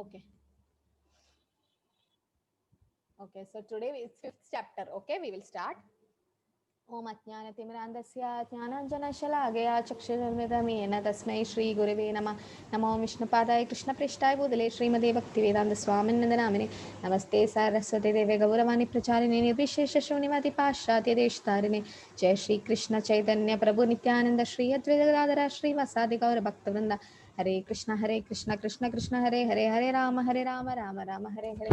Okay. Okay, so today is 5th chapter. Okay, we will start. Om Ajnanatimirandasya Jnananjanashalakaya Chakshurmridamena Tasmai Shri Gurave Namah. Namo Vishnupadaya Krishna Prishtaya Bhutale Srimade Bhaktivedanta Swaminanda Namine. Namaste Saraswati Deve Gauravani Pracharine Nirvishesha Shunimati Pashatya Deshtarine. Jai Shri Krishna Chaitanya Prabhu Nityananda Shri Advaita Gadadhara Shri Vasadi Gaura Bhaktivinoda. Hare Krishna Krishna Krishna Hare Hare Hare Rama Rama Rama Hare Hare.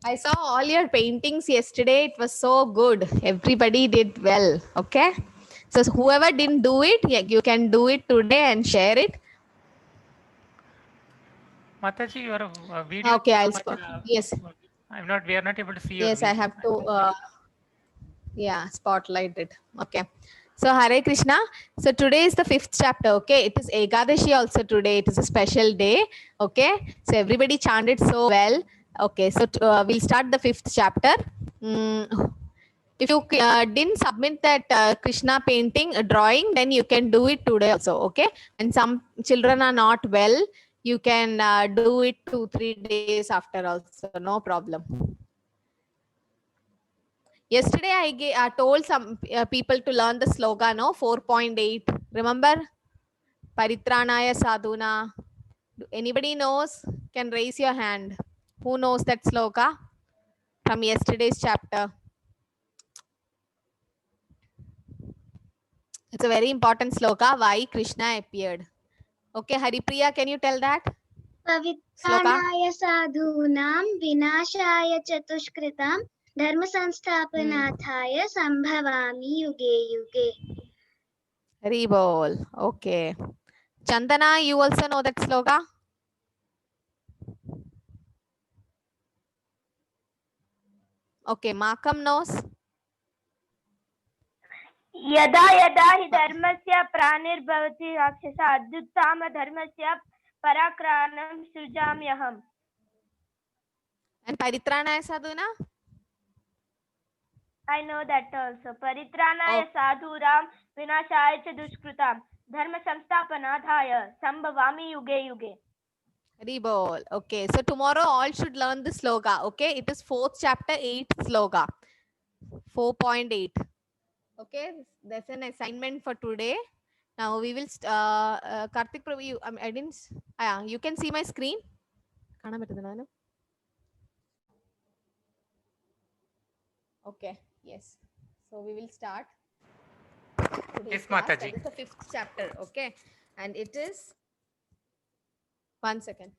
I saw all your paintings yesterday. It was so good. Everybody did well. Okay. So whoever didn't do it, yeah, you can do it today and share it. Mataji, your video. Okay, I'll spot. Yes. We are not able to see your Yes, video. I have to. Yeah, spotlight it. Okay. So Hare Krishna. So today is the 5th chapter. Okay, it is Ekadashi also today. It is a special day. Okay. So everybody chanted so well. Okay. So we'll start the 5th chapter. If you didn't submit that Krishna painting drawing, then you can do it today also. Okay. And some children are not well, you can do it 2-3 days after also. No problem. Yesterday I told some people to learn the slogan, no, 4.8. Remember? Paritranaya sadhuna. Anybody knows? Can raise your hand. Who knows that sloka from yesterday's chapter? It's a very important sloka. Why Krishna appeared. Okay, Haripriya, can you tell that? Pavitranaya sadhunam vinashaya chatushkritam dharma sansthapanadhaya sambhavami yuge yuge. Haribol. Okay. Chandana, you also know that sloka? Okay, Makam knows. यदा यदा हि धर्मस्य प्राणिर्भवति राक्षसः अद्युत्तम धर्मस्य पराक्रानं सृजाम्यहम्. And Paritranaya sadhuna? I know that also. Paritranaya sadhuram vinashaya cha dushkritam dharma samsthapanadhaya sambhavami yuge yuge. Haribol. Okay, so tomorrow all should learn the sloka. Okay, it is 4th chapter 8th sloka. 4.8. Okay, that's an assignment for today. Now we will Karthik Prabhu, I didn't you can see my screen. Okay, yes. So we will start. Yes, Mataji. That is the 5th chapter. Okay, and it is 1 second.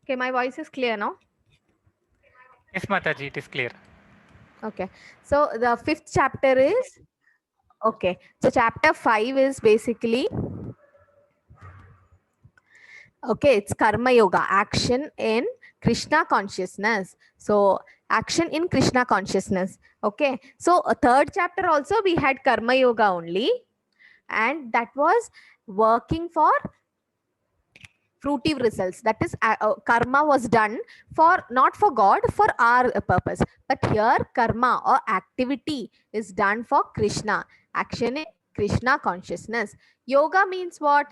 Okay, my voice is clear now. Yes, Mataji, it is clear. Okay, so the 5th chapter is okay. So chapter 5 is basically it's karma yoga, action in Krishna consciousness. So action in Krishna consciousness. Okay, so a 3rd chapter also we had karma yoga only, and that was working for fruitive results. That is karma was done for not for God, for our purpose, but here karma or activity is done for Krishna, action in Krishna consciousness. Yoga means what?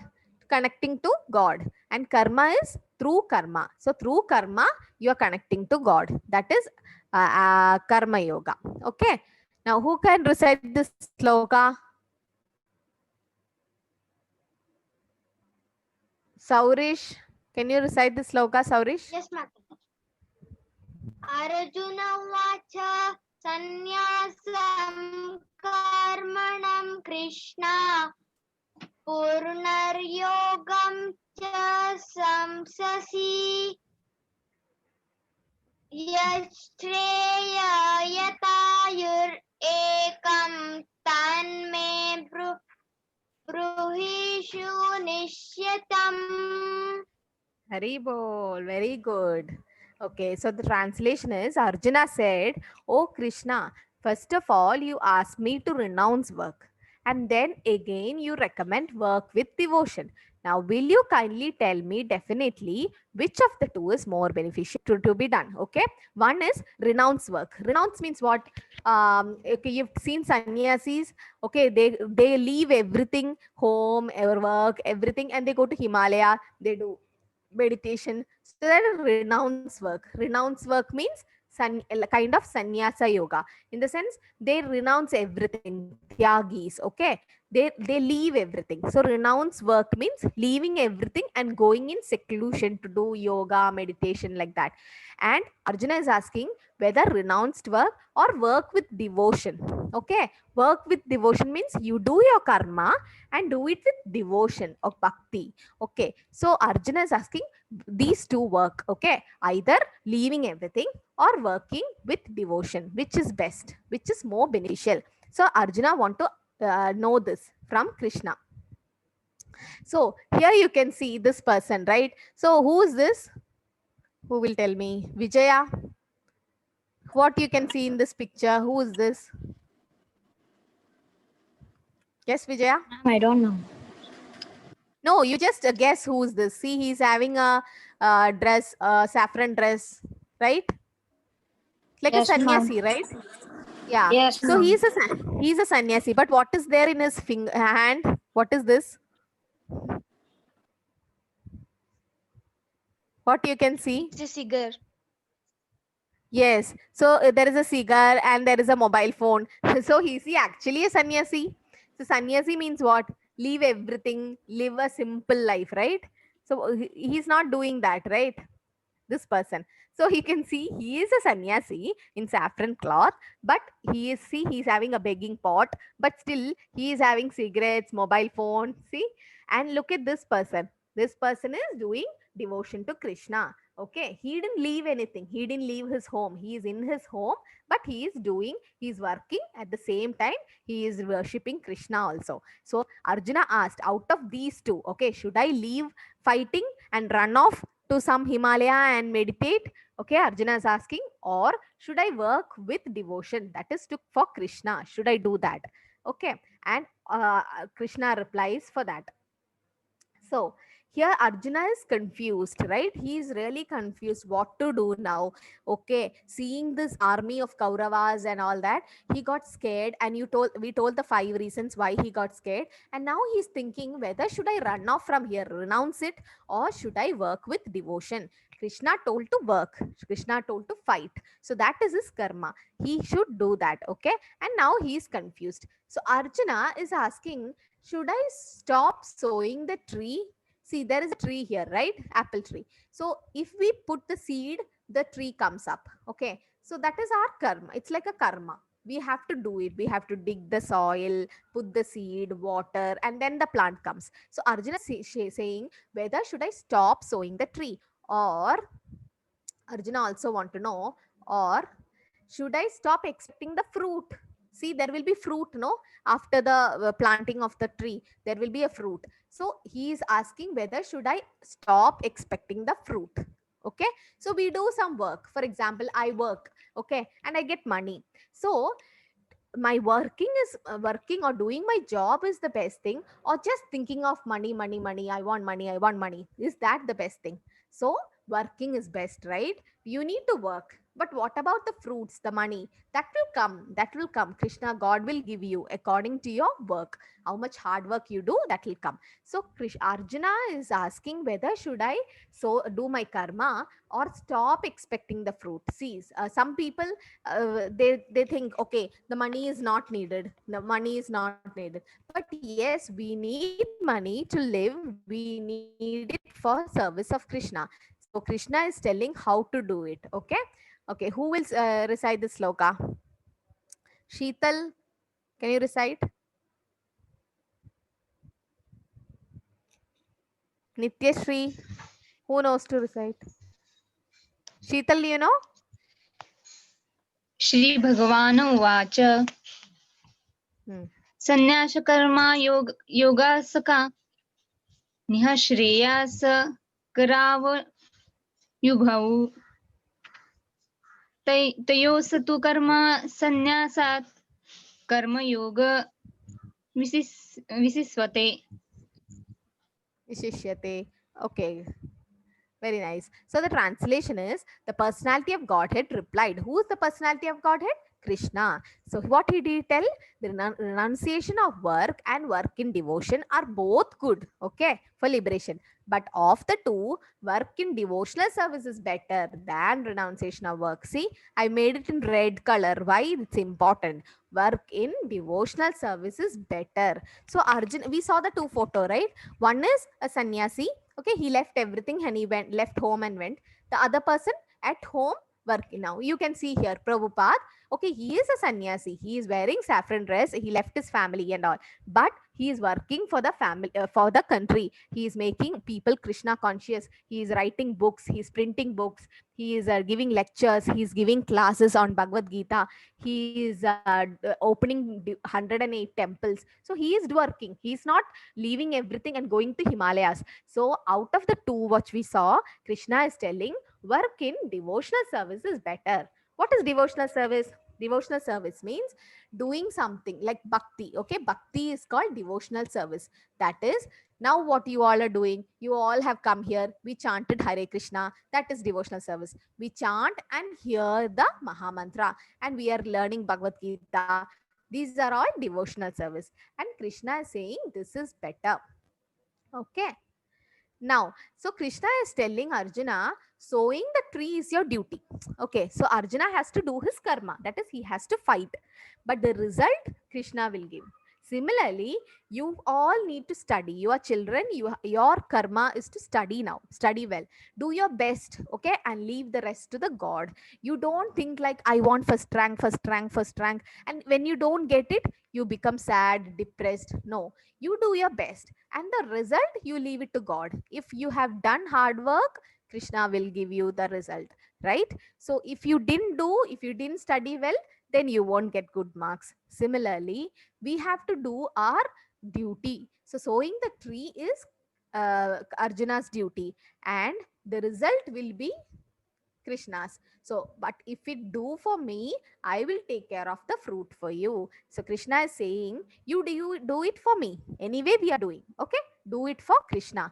Connecting to God, and karma is through karma. So through karma you are connecting to God. That is karma yoga. Okay, now who can recite this sloka? Saurish, can you recite the sloka, Saurish? Yes, ma'am. Arjuna vacha sanyasam karmanam Krishna purnaryogam cha samsasi yastreya yatayur ekam tanme bruhishu nishyatam. Haribol, very good. Okay, so the translation is Arjuna said, "Oh Krishna, first of all, you asked me to renounce work, and then again you recommend work with devotion. Now, will you kindly tell me definitely which of the two is more beneficial to be done? Okay. One is renounce work. Renounce means what? Okay, you've seen sannyasis. Okay, they leave everything, home, work, everything, and they go to Himalaya. They do meditation. So that is renounce work. Renounce work means kind of sannyasa yoga. In the sense, they renounce everything. Tyagis. Okay, they leave everything. So renounce work means leaving everything and going in seclusion to do yoga, meditation, like that. And Arjuna is asking whether renounced work or work with devotion. Okay, work with devotion means you do your karma and do it with devotion or bhakti. Okay, so Arjuna is asking these two work. Okay, either leaving everything or working with devotion, which is best, which is more beneficial. So Arjuna want to know this from Krishna. So here you can see this person, right? So who is this? Who will tell me? Vijaya. What you can see in this picture? Who is this? Yes, Vijaya? I don't know. No, you just guess who is this. See, he's having a dress, saffron dress, right? Like Yes, a ma'am. sannyasi, right? Yeah. Yes, So ma'am. he's a sannyasi. But what is there in his hand? What is this? What you can see? It's a cigar. Yes. So there is a cigar and there is a mobile phone. So is he actually a sannyasi? So sannyasi means what? Leave everything, live a simple life, right? So he's not doing that, right? This person. So you can see he is a sannyasi in saffron cloth, but he's having a begging pot, but still he is having cigarettes, mobile phone. See, and look at this person. This person is doing devotion to Krishna. Okay, he didn't leave anything. He didn't leave his home. He is in his home, but he's working at the same time. He is worshipping Krishna also. So Arjuna asked, out of these two, okay, should I leave fighting and run off to some Himalaya and meditate? Okay, Arjuna is asking, or should I work with devotion? That is for Krishna. Should I do that? Okay, and Krishna replies for that. So here Arjuna is confused, right? He is really confused what to do now. Okay, seeing this army of Kauravas and all that, he got scared, and we told the 5 reasons why he got scared, and now he's thinking whether should I run off from here, renounce it, or should I work with devotion? Krishna told to work. Krishna told to fight. So that is his karma. He should do that. Okay, and now he is confused. So Arjuna is asking, should I stop sowing the tree? See, there is a tree here, right? Apple tree. So if we put the seed, the tree comes up. Okay. So that is our karma. It's like a karma. We have to do it. We have to dig the soil, put the seed, water, and then the plant comes. So Arjuna is saying, whether should I stop sowing the tree? Or Arjuna also want to know, or should I stop expecting the fruit? See, there will be fruit, no? After the planting of the tree, there will be a fruit. So he is asking whether should I stop expecting the fruit? Okay. So we do some work. For example, I work, okay, and I get money. So my working or doing my job is the best thing, or just thinking of money, I want money, is that the best thing? So working is best, right? You need to work, but what about the fruits, the money? That will come. Krishna, God will give you according to your work. How much hard work you do, that will come. So Arjuna is asking whether should I do my karma or stop expecting the fruit. See, some people they think, okay, the money is not needed, but yes, we need money to live. We need it for service of Krishna. So Krishna is telling how to do it. Okay, who will recite this sloka? Sheetal, can you recite? Nityashri, who knows to recite? Sheetal, you know? Shri भगवान उवाच संन्यासकर्मा योगासका निःश्रेयस करावयुभौ तयोस्तु कर्म संन्यासात् कर्मयोग Visisvate. Vishishyate. Okay, very nice. So the translation is the personality of Godhead replied. Who is the personality of Godhead? Krishna. So what did he tell? The renunciation of work and work in devotion are both good, okay, for liberation. But of the two, work in devotional service is better than renunciation of work. See, I made it in red color. Why? It's important. Work in devotional service is better. So Arjun, we saw the two photo, right? One is a sannyasi. Okay, he left everything and he went left home and went. The other person at home working. Now you can see here Prabhupada. Okay, he is a sannyasi. He is wearing saffron dress. He left his family and all, but he is working for the family, for the country. He is making people Krishna conscious. He is writing books. He is printing books. He is giving lectures. He is giving classes on Bhagavad Gita. He is opening 108 temples. So he is working. He is not leaving everything and going to Himalayas. So out of the two what we saw, Krishna is telling work in devotional service is better. What is devotional service? Devotional service means doing something like bhakti. Okay, bhakti is called devotional service. That is, now what you all are doing, you all have come here, we chanted Hare Krishna. That is devotional service. We chant and hear the Maha Mantra, and we are learning Bhagavad Gita. These are all devotional service, and Krishna is saying this is better. Okay. Now, so Krishna is telling Arjuna, sowing the tree is your duty. Okay, so Arjuna has to do his karma. That is, he has to fight. But the result, Krishna will give. Similarly, you all need to study. You are children, your karma is to study now. Study well. Do your best, okay, and leave the rest to the God. You don't think like, I want first rank, first rank, first rank. And when you don't get it, you become sad, depressed. No, you do your best, and the result you leave it to God. If you have done hard work, Krishna will give you the result, right? So if you didn't study well, then you won't get good marks. Similarly, we have to do our duty. So sowing the tree is Arjuna's duty, and the result will be Krishna's. So, but if it do for me, I will take care of the fruit for you. So Krishna is saying, you do it for me. Anyway, we are doing. Okay, do it for Krishna.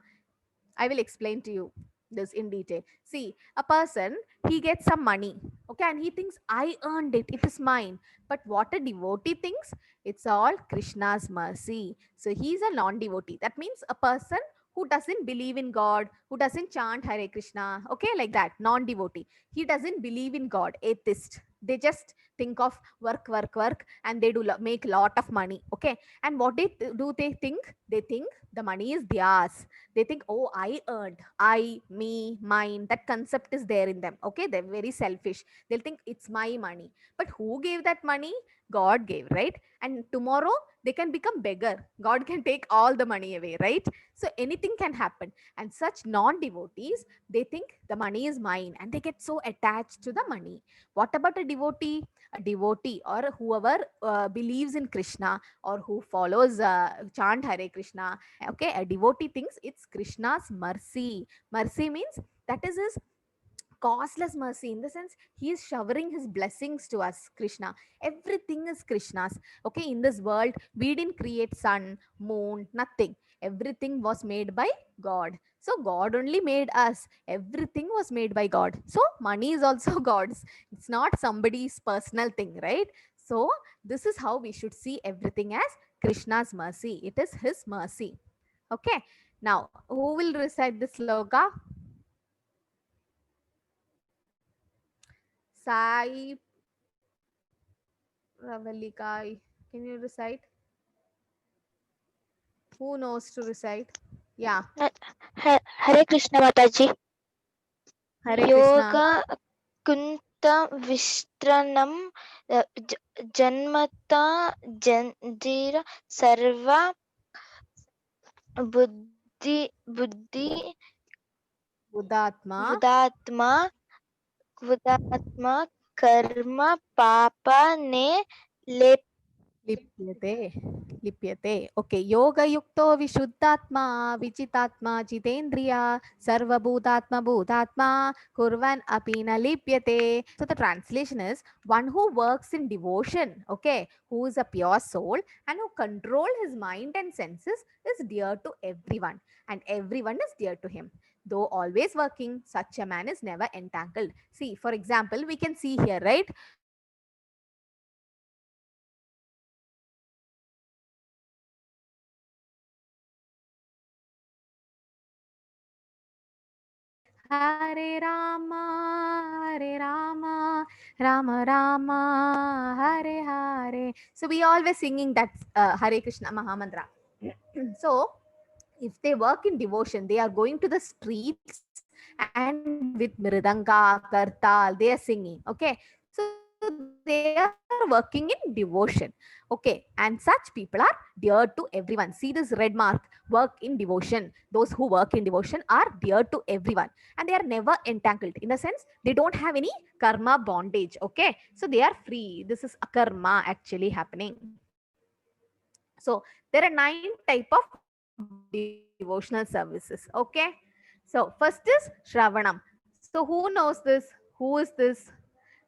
I will explain to you this in detail. See, a person, he gets some money, okay, and he thinks, I earned it, it is mine. But what a devotee thinks, it's all Krishna's mercy. So he's a non-devotee. That means a person who doesn't believe in God, who doesn't chant Hare Krishna, okay, like that, non-devotee. He doesn't believe in God, atheist. They just think of work, work, work, and they do make lot of money, okay. And what they think? They think the money is theirs. They think, oh, I earned, I, me, mine. That concept is there in them, okay. They're very selfish. They'll think it's my money. But who gave that money? God gave, right? And tomorrow they can become beggar. God can take all the money away, right? So anything can happen. And such non-devotees, they think the money is mine, and they get so attached to the money. What about a devotee? A devotee, or whoever believes in Krishna, or who follows chant Hare Krishna, okay, a devotee thinks it's Krishna's mercy. Mercy means that is his costless mercy, in the sense he is showering his blessings to us. Krishna, everything is Krishna's, okay. In this world, we didn't create sun, moon, nothing. Everything was made by God. So God only made us. Everything was made by God. So money is also God's. It's not somebody's personal thing, right? So this is how we should see everything as Krishna's mercy. It is his mercy. Okay. Now, who will recite this sloka? Sai Ravalikai. Can you recite? Who knows to recite? Yeah. Hare Krishna Mataji. Hare Krishna. Yoga Kunta Vistranam Janmata Janjira Sarva Buddhi Buddhatma Buddhatma Karma Papa Ne लिप्यते. Okay. Yoga yukto vishuddhatma vichitatma jitendriya sarvabhutatma bhutatma kurvan apina lipyate. So the translation is one who works in devotion, okay, who is a pure soul and who control his mind and senses is dear to everyone and everyone is dear to him. Though always working, such a man is never entangled. See, for example, we can see here, right? Hare Rama, Rama Rama, Hare Hare. So we always singing that Hare Krishna Mahamantra. So if they work in devotion, they are going to the streets and with Mridanga, Kartal, they are singing. Okay. So they are working in devotion. Okay. And such people are dear to everyone. See this red mark, work in devotion. Those who work in devotion are dear to everyone. And they are never entangled. In the sense, they don't have any karma bondage. Okay. So they are free. This is a karma actually happening. So there are 9 type of devotional services. Okay. So first is Shravanam. So who knows this? Who is this?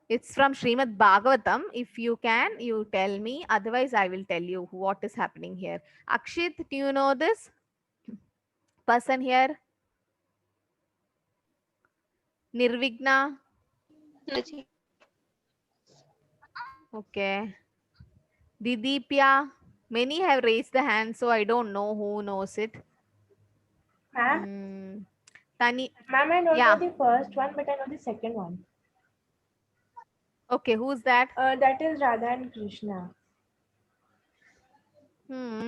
It's from Srimad Bhagavatam. If you can, you tell me. Otherwise, I will tell you what is happening here. Akshit, do you know this person here? Nirvigna. Okay. Didipya. Many have raised the hand, so I don't know who knows it. Ma'am, Tani. ma'am, I don't Yeah. know the first one, but I know the second one. Okay, who's that? That is Radha and Krishna.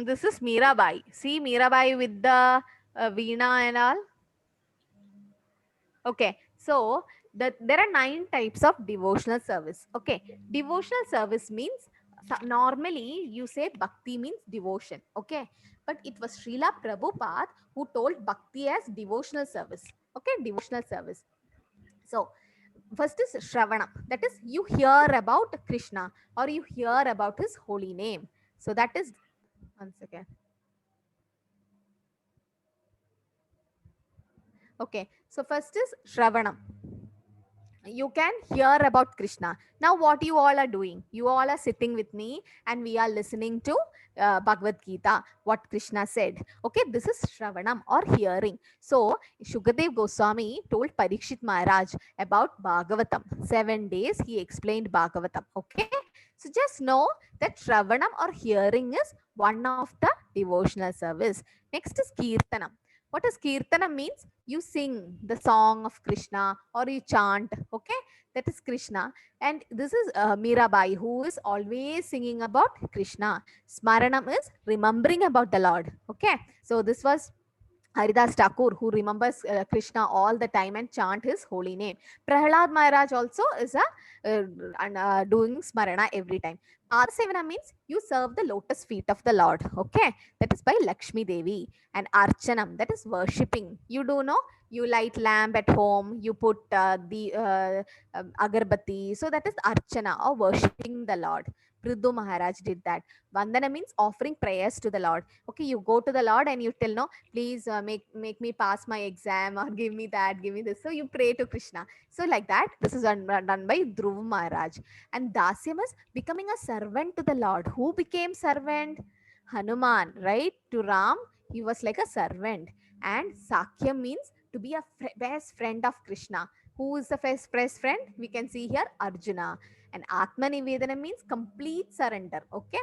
This is Mirabai. See Mirabai with the Veena and all. Okay, so there are 9 types of devotional service. Okay, devotional service means normally you say bhakti means devotion. Okay, but it was Srila Prabhupada who told bhakti as devotional service. Okay, devotional service. So first is Shravanam, that is you hear about Krishna or you hear about his holy name. So that is, one second. Okay, so first is Shravanam. You can hear about Krishna. Now what you all are doing? You all are sitting with me and we are listening to Bhagavad Gita, what Krishna said. Okay, this is Shravanam or hearing. So Shukadev Goswami told Parikshit Maharaj about Bhagavatam. 7 days he explained Bhagavatam. Okay, so just know that Shravanam or hearing is one of the devotional service. Next is Kirtanam. What does Kirtanam means? You sing the song of Krishna or you chant. Okay, that is Krishna. And this is Mirabai, who is always singing about Krishna. Smaranam is remembering about the Lord. Okay, so this was Haridas Thakur, who remembers Krishna all the time and chant his holy name. Prahlad Maharaj also is doing Smarana every time. Padasevana means you serve the lotus feet of the Lord. Okay, that is by Lakshmi Devi. And Archanam, that is worshipping. You do know, you light lamp at home, you put the agarbatti. So that is Archana or worshipping the Lord. Pridhu Maharaj did that. Vandana means offering prayers to the Lord. Okay, you go to the Lord and you tell, no, please make me pass my exam or give me that, give me this. So you pray to Krishna. So like that, this is done by Dhruva Maharaj. And Dasyam is becoming a servant to the Lord. Who became servant? Hanuman, right? To Ram, he was like a servant. And Sakyam means to be a best friend of Krishna. Who is the best friend? We can see here Arjuna. And Atma Nivedana means complete surrender. Okay,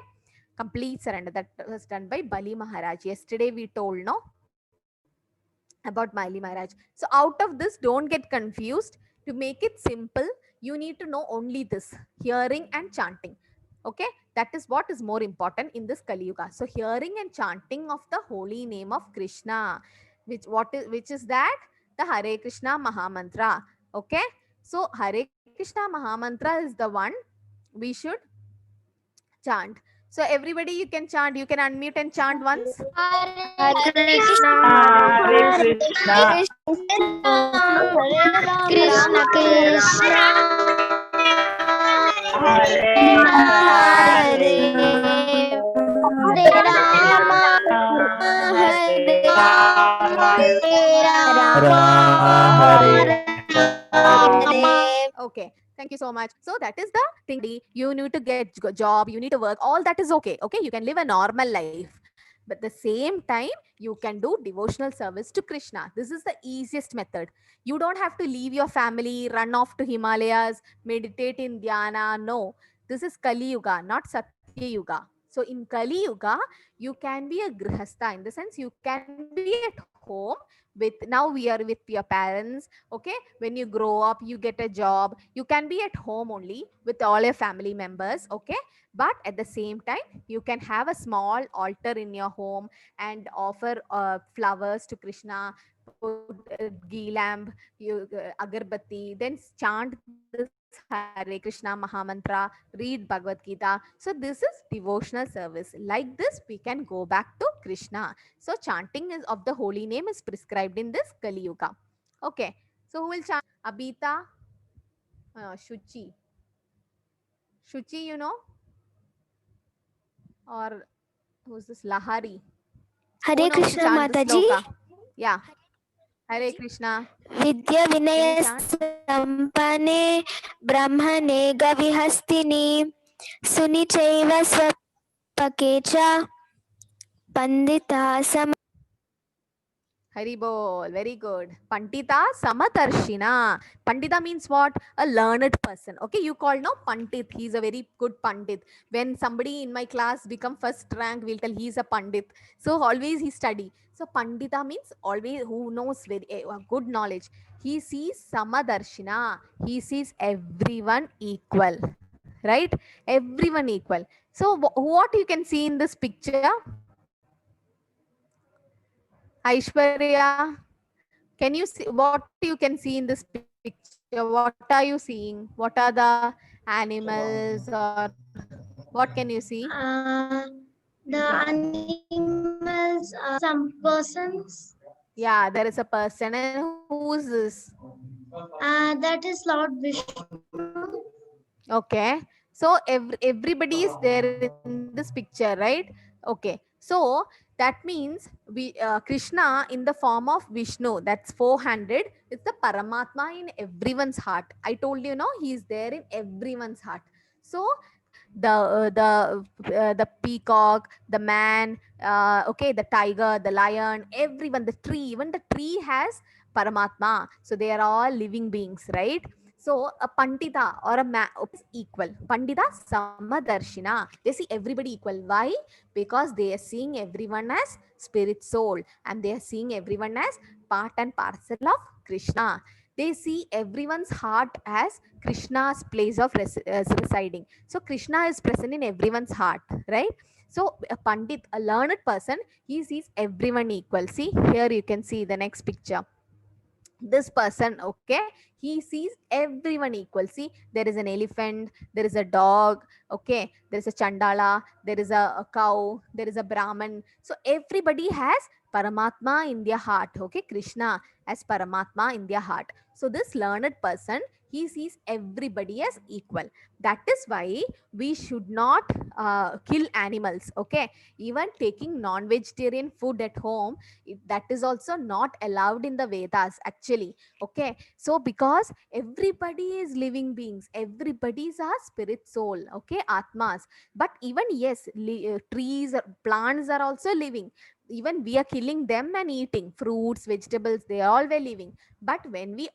complete surrender. That was done by Bali Maharaj. Yesterday we told, no, about Bali Maharaj. So out of this, don't get confused. To make it simple, you need to know only this: hearing and chanting. Okay, that is what is more important in this Kali Yuga. So hearing and chanting of the holy name of Krishna, which is that? The Hare Krishna Mahamantra. Okay, so Hare Krishna Mahamantra is the one we should chant. So everybody, you can chant. You can unmute and chant once. Hare Krishna, Hare Krishna, Krishna Krishna, Hare Hare. Hare Okay, thank you so much. So that is the thing. You need to get job, you need to work, all that is okay. Okay, you can live a normal life. But the same time, you can do devotional service to Krishna. This is the easiest method. You don't have to leave your family, run off to Himalayas, meditate in dhyana. No, this is Kali Yuga, not Satya Yuga. So in Kali Yuga, you can be a grihastha, in the sense you can be at home with, now we are with your parents. Okay, when you grow up, you get a job, you can be at home only with all your family members. Okay, but at the same time, you can have a small altar in your home and offer flowers to Krishna, put ghee lamp, agarbatti, then chant this Hare Krishna Mahamantra, read Bhagavad Gita. So this is devotional service. Like this, we can go back to Krishna. So chanting is of the holy name is prescribed in this Kali Yuga. Okay, so who will chant? Abita, Shuchi. Shuchi, you know? Or who's this? Lahari. Who Hare knows to Krishna chant this Mataji. sloka? Yeah. Hare Krishna. Vidya Vinaya chant? Sampane Brahmane Gavihastini Sunichaiva Swapakecha Pandita Sam. Hari bol, very good. Pandita Samadarshina. Pandita means what? A learned person. Okay, you call now Pandit. He's a very good Pandit. When somebody in my class become first rank, we'll tell he's a Pandit. So always he study. So Pandita means always who knows very good knowledge. He sees Samadarshina. He sees everyone equal. Right? Everyone equal. So what you can see in this picture? Aishwarya, can you see what you can see in this picture? What are you seeing? What are the animals, or what can you see? The animals are some persons. Yeah, there is a person. And who is this? That is Lord Vishnu. Okay. So everybody is there in this picture, right? Okay. So that means we Krishna in the form of Vishnu, that's 400. It's the Paramatma in everyone's heart. I told you, no, he is there in everyone's heart. So the peacock, the man, okay, the tiger, the lion, everyone, the tree, even the tree has Paramatma. So they are all living beings, right? So a Pandita or a man is equal. Pandita Samadarshina. They see everybody equal. Why? Because they are seeing everyone as spirit soul, and they are seeing everyone as part and parcel of Krishna. They see everyone's heart as Krishna's place of residing. So Krishna is present in everyone's heart, right? So a Pandit, a learned person, he sees everyone equal. See, here you can see the next picture. This person, okay, he sees everyone equal. See, there is an elephant, there is a dog, okay, there is a chandala, there is a cow, there is a brahman. So everybody has Paramatma in their heart. Okay, Krishna as Paramatma in their heart. So this learned person, he sees everybody as equal. That is why we should not kill animals. Okay, even taking non-vegetarian food at home, that is also not allowed in the Vedas actually. Okay, so because everybody is living beings, everybody is a spirit soul, okay, atmas. But even yes, trees, plants are also living. Even we are killing them and eating fruits, vegetables, they all were living. But when we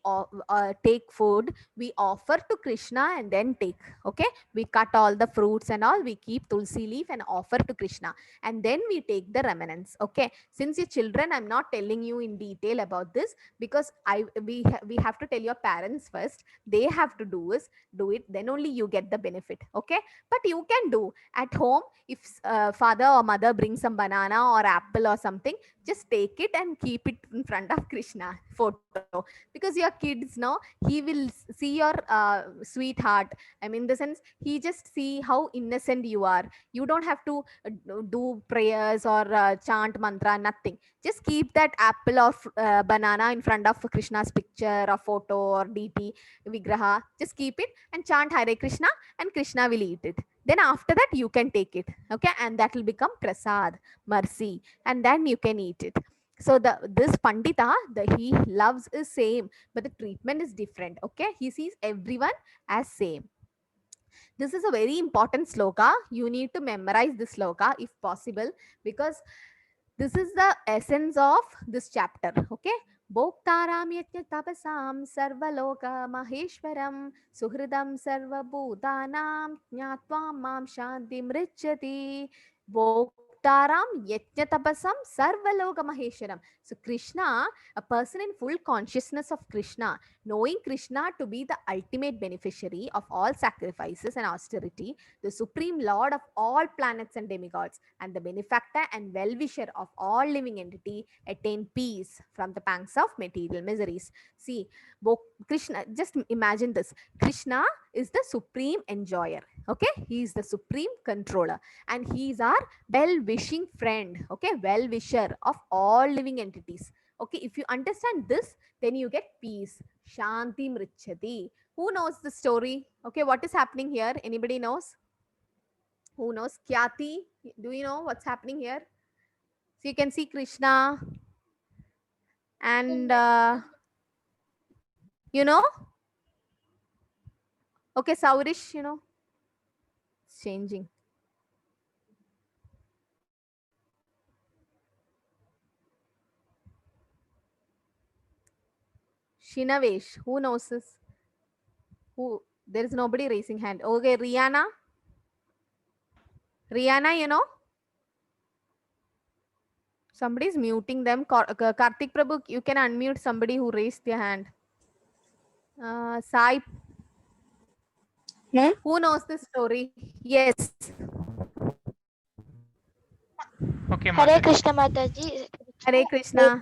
take food, we offer to Krishna and then take. Okay, we cut all the fruits and all, we keep tulsi leaf and offer to Krishna, and then we take the remnants. Okay, since your children, I'm not telling you in detail about this, because we have to tell your parents first. They have to do it, then only you get the benefit. Okay, but you can do at home. If father or mother brings some banana or apple or something, just take it and keep it in front of Krishna photo, because your kids know, he will see your sweetheart. I mean, in the sense, he just see how innocent you are. You don't have to do prayers or chant mantra, nothing. Just keep that apple or banana in front of Krishna's picture or photo or deity vigraha. Just keep it and chant Hare Krishna, and Krishna will eat it. Then after that, you can take it. Okay, and that will become prasad, mercy, and then you can eat it. So this Pandita, he loves is same, but the treatment is different. Okay, he sees everyone as same. This is a very important sloka. You need to memorize this sloka if possible, because this is the essence of this chapter. Okay. Bhoktaram yatya tapasam sarvaloka maheshwaram suhridam sarvabhutanam jnatva mam shantim richati. Bhoktaram yatya tapasam sarvaloka maheshwaram. So Krishna, a person in full consciousness of Krishna, knowing Krishna to be the ultimate beneficiary of all sacrifices and austerity, the supreme lord of all planets and demigods, and the benefactor and well-wisher of all living entity, attain peace from the pangs of material miseries. See, Krishna, just imagine this. Krishna is the supreme enjoyer. Okay, he is the supreme controller, and he is our well-wishing friend. Okay, well-wisher of all living entities. Okay, if you understand this, then you get peace. Shanti mrichati. Who knows the story? Okay, what is happening here? Anybody knows? Who knows? Kyati, do you know what's happening here? So you can see Krishna and you know? Okay, Saurish, you know, it's changing. Shinavesh, who knows this? Who? There is nobody raising hand. Okay, Rihanna. Rihanna, you know? Somebody is muting them. Karthik Prabhu, you can unmute somebody who raised their hand. Sai. Ma'am? Who knows this story? Yes. Okay, Hare Mataji. Krishna Mataji. Hare Krishna.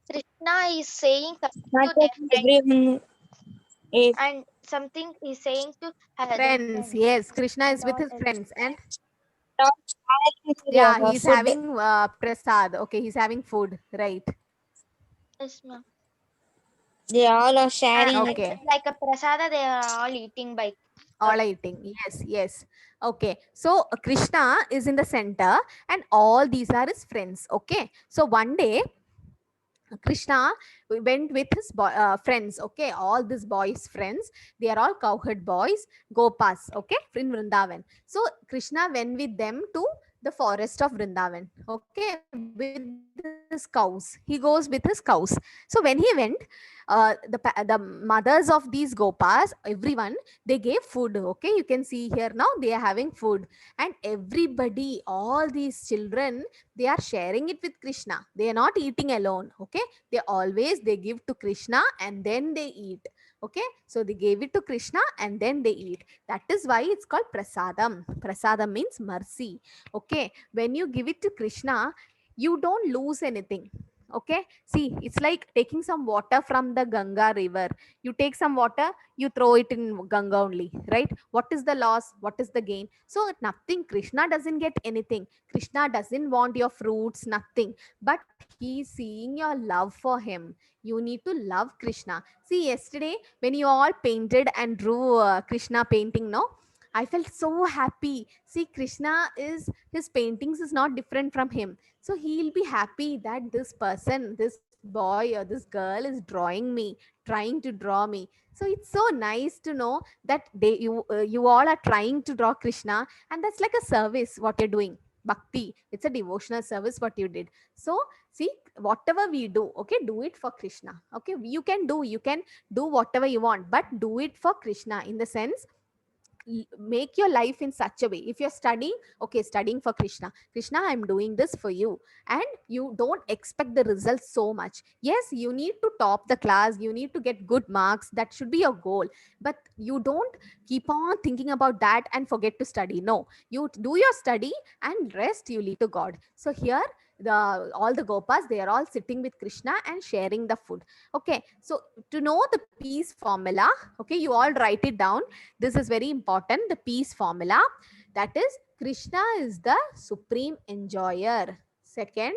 Krishna is saying something to their friend, and something is saying to her Friends. Yes, Krishna is and with all his else. friends. And yeah, he's having prasad. Okay, he's having food. Right. Yes, ma'am. They all are sharing. Okay. It's like a prasada, they are all eating by. All eating. Yes, yes. Okay. So Krishna is in the center and all these are his friends. Okay. So one day, Krishna went with his friends. Okay. All these boys' friends, they are all cowherd boys, Gopas. Okay. In Vrindavan. So Krishna went with them to the forest of Vrindavan. Okay. With his cows. He goes with his cows. So when he went, the mothers of these Gopas, everyone, they gave food. Okay. You can see here now they are having food. And everybody, all these children, they are sharing it with Krishna. They are not eating alone. Okay. They give to Krishna and then they eat. Okay. So they gave it to Krishna and then they eat. That is why it's called prasadam. Prasadam means mercy. Okay. When you give it to Krishna, you don't lose anything. Okay. See, it's like taking some water from the Ganga river. You take some water, you throw it in Ganga only, right? What is the loss? What is the gain? So nothing. Krishna doesn't get anything. Krishna doesn't want your fruits, nothing. But he's seeing your love for him. You need to love Krishna. See, yesterday when you all painted and drew Krishna painting, no? I felt so happy. See, Krishna is, his paintings is not different from him. So he'll be happy that this person, this boy or this girl is drawing me, trying to draw me. So it's so nice to know that you all are trying to draw Krishna, and that's like a service what you're doing. Bhakti, it's a devotional service what you did. So see, whatever we do, okay, do it for Krishna. Okay, you can do whatever you want, but do it for Krishna. In the sense, make your life in such a way. If you're studying, okay, studying for Krishna, I'm doing this for you, and you don't expect the results so much. Yes, you need to top the class, you need to get good marks, that should be your goal, but you don't keep on thinking about that and forget to study. No, you do your study and rest you leave to God. So here all the Gopas, they are all sitting with Krishna and sharing the food. Okay, so to know the peace formula, okay, you all write it down. This is very important. The peace formula, that is, Krishna is the supreme enjoyer. Second,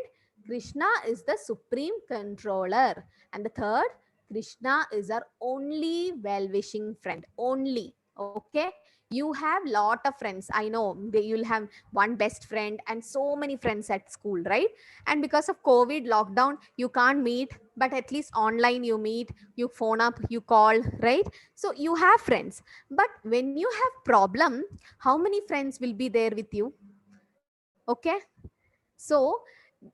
Krishna is the supreme controller. And the third, Krishna is our only well-wishing friend. Only. Okay. You have lot of friends. I know you'll have one best friend and so many friends at school, right? And because of COVID lockdown, you can't meet, but at least online you meet, you phone up, you call, right? So you have friends. But when you have problem, how many friends will be there with you? Okay. So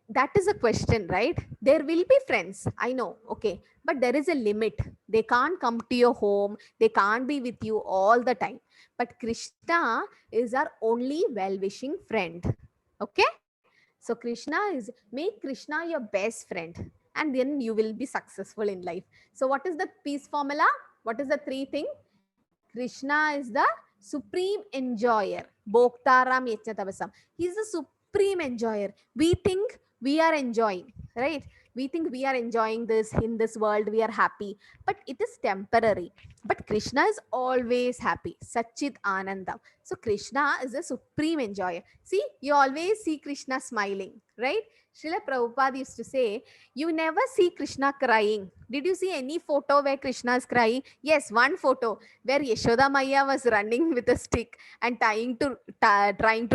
that is a question, right? There will be friends, I know, okay, but there is a limit. They can't come to your home, they can't be with you all the time. But Krishna is our only well-wishing friend. Okay, so Krishna is, make Krishna your best friend, and then you will be successful in life. So what is the peace formula? What is the three thing? Krishna is the supreme enjoyer. Bhoktaram Yajnatabasam. He is the supreme enjoyer. We think we are enjoying, right? We think we are enjoying this in this world, we are happy, but it is temporary. But Krishna is always happy. Satchit Anandam. So Krishna is the supreme enjoyer. See, you always see Krishna smiling, right? Srila Prabhupada used to say, you never see Krishna crying. Did you see any photo where Krishna is crying? Yes, one photo where Yashoda Maya was running with a stick and trying to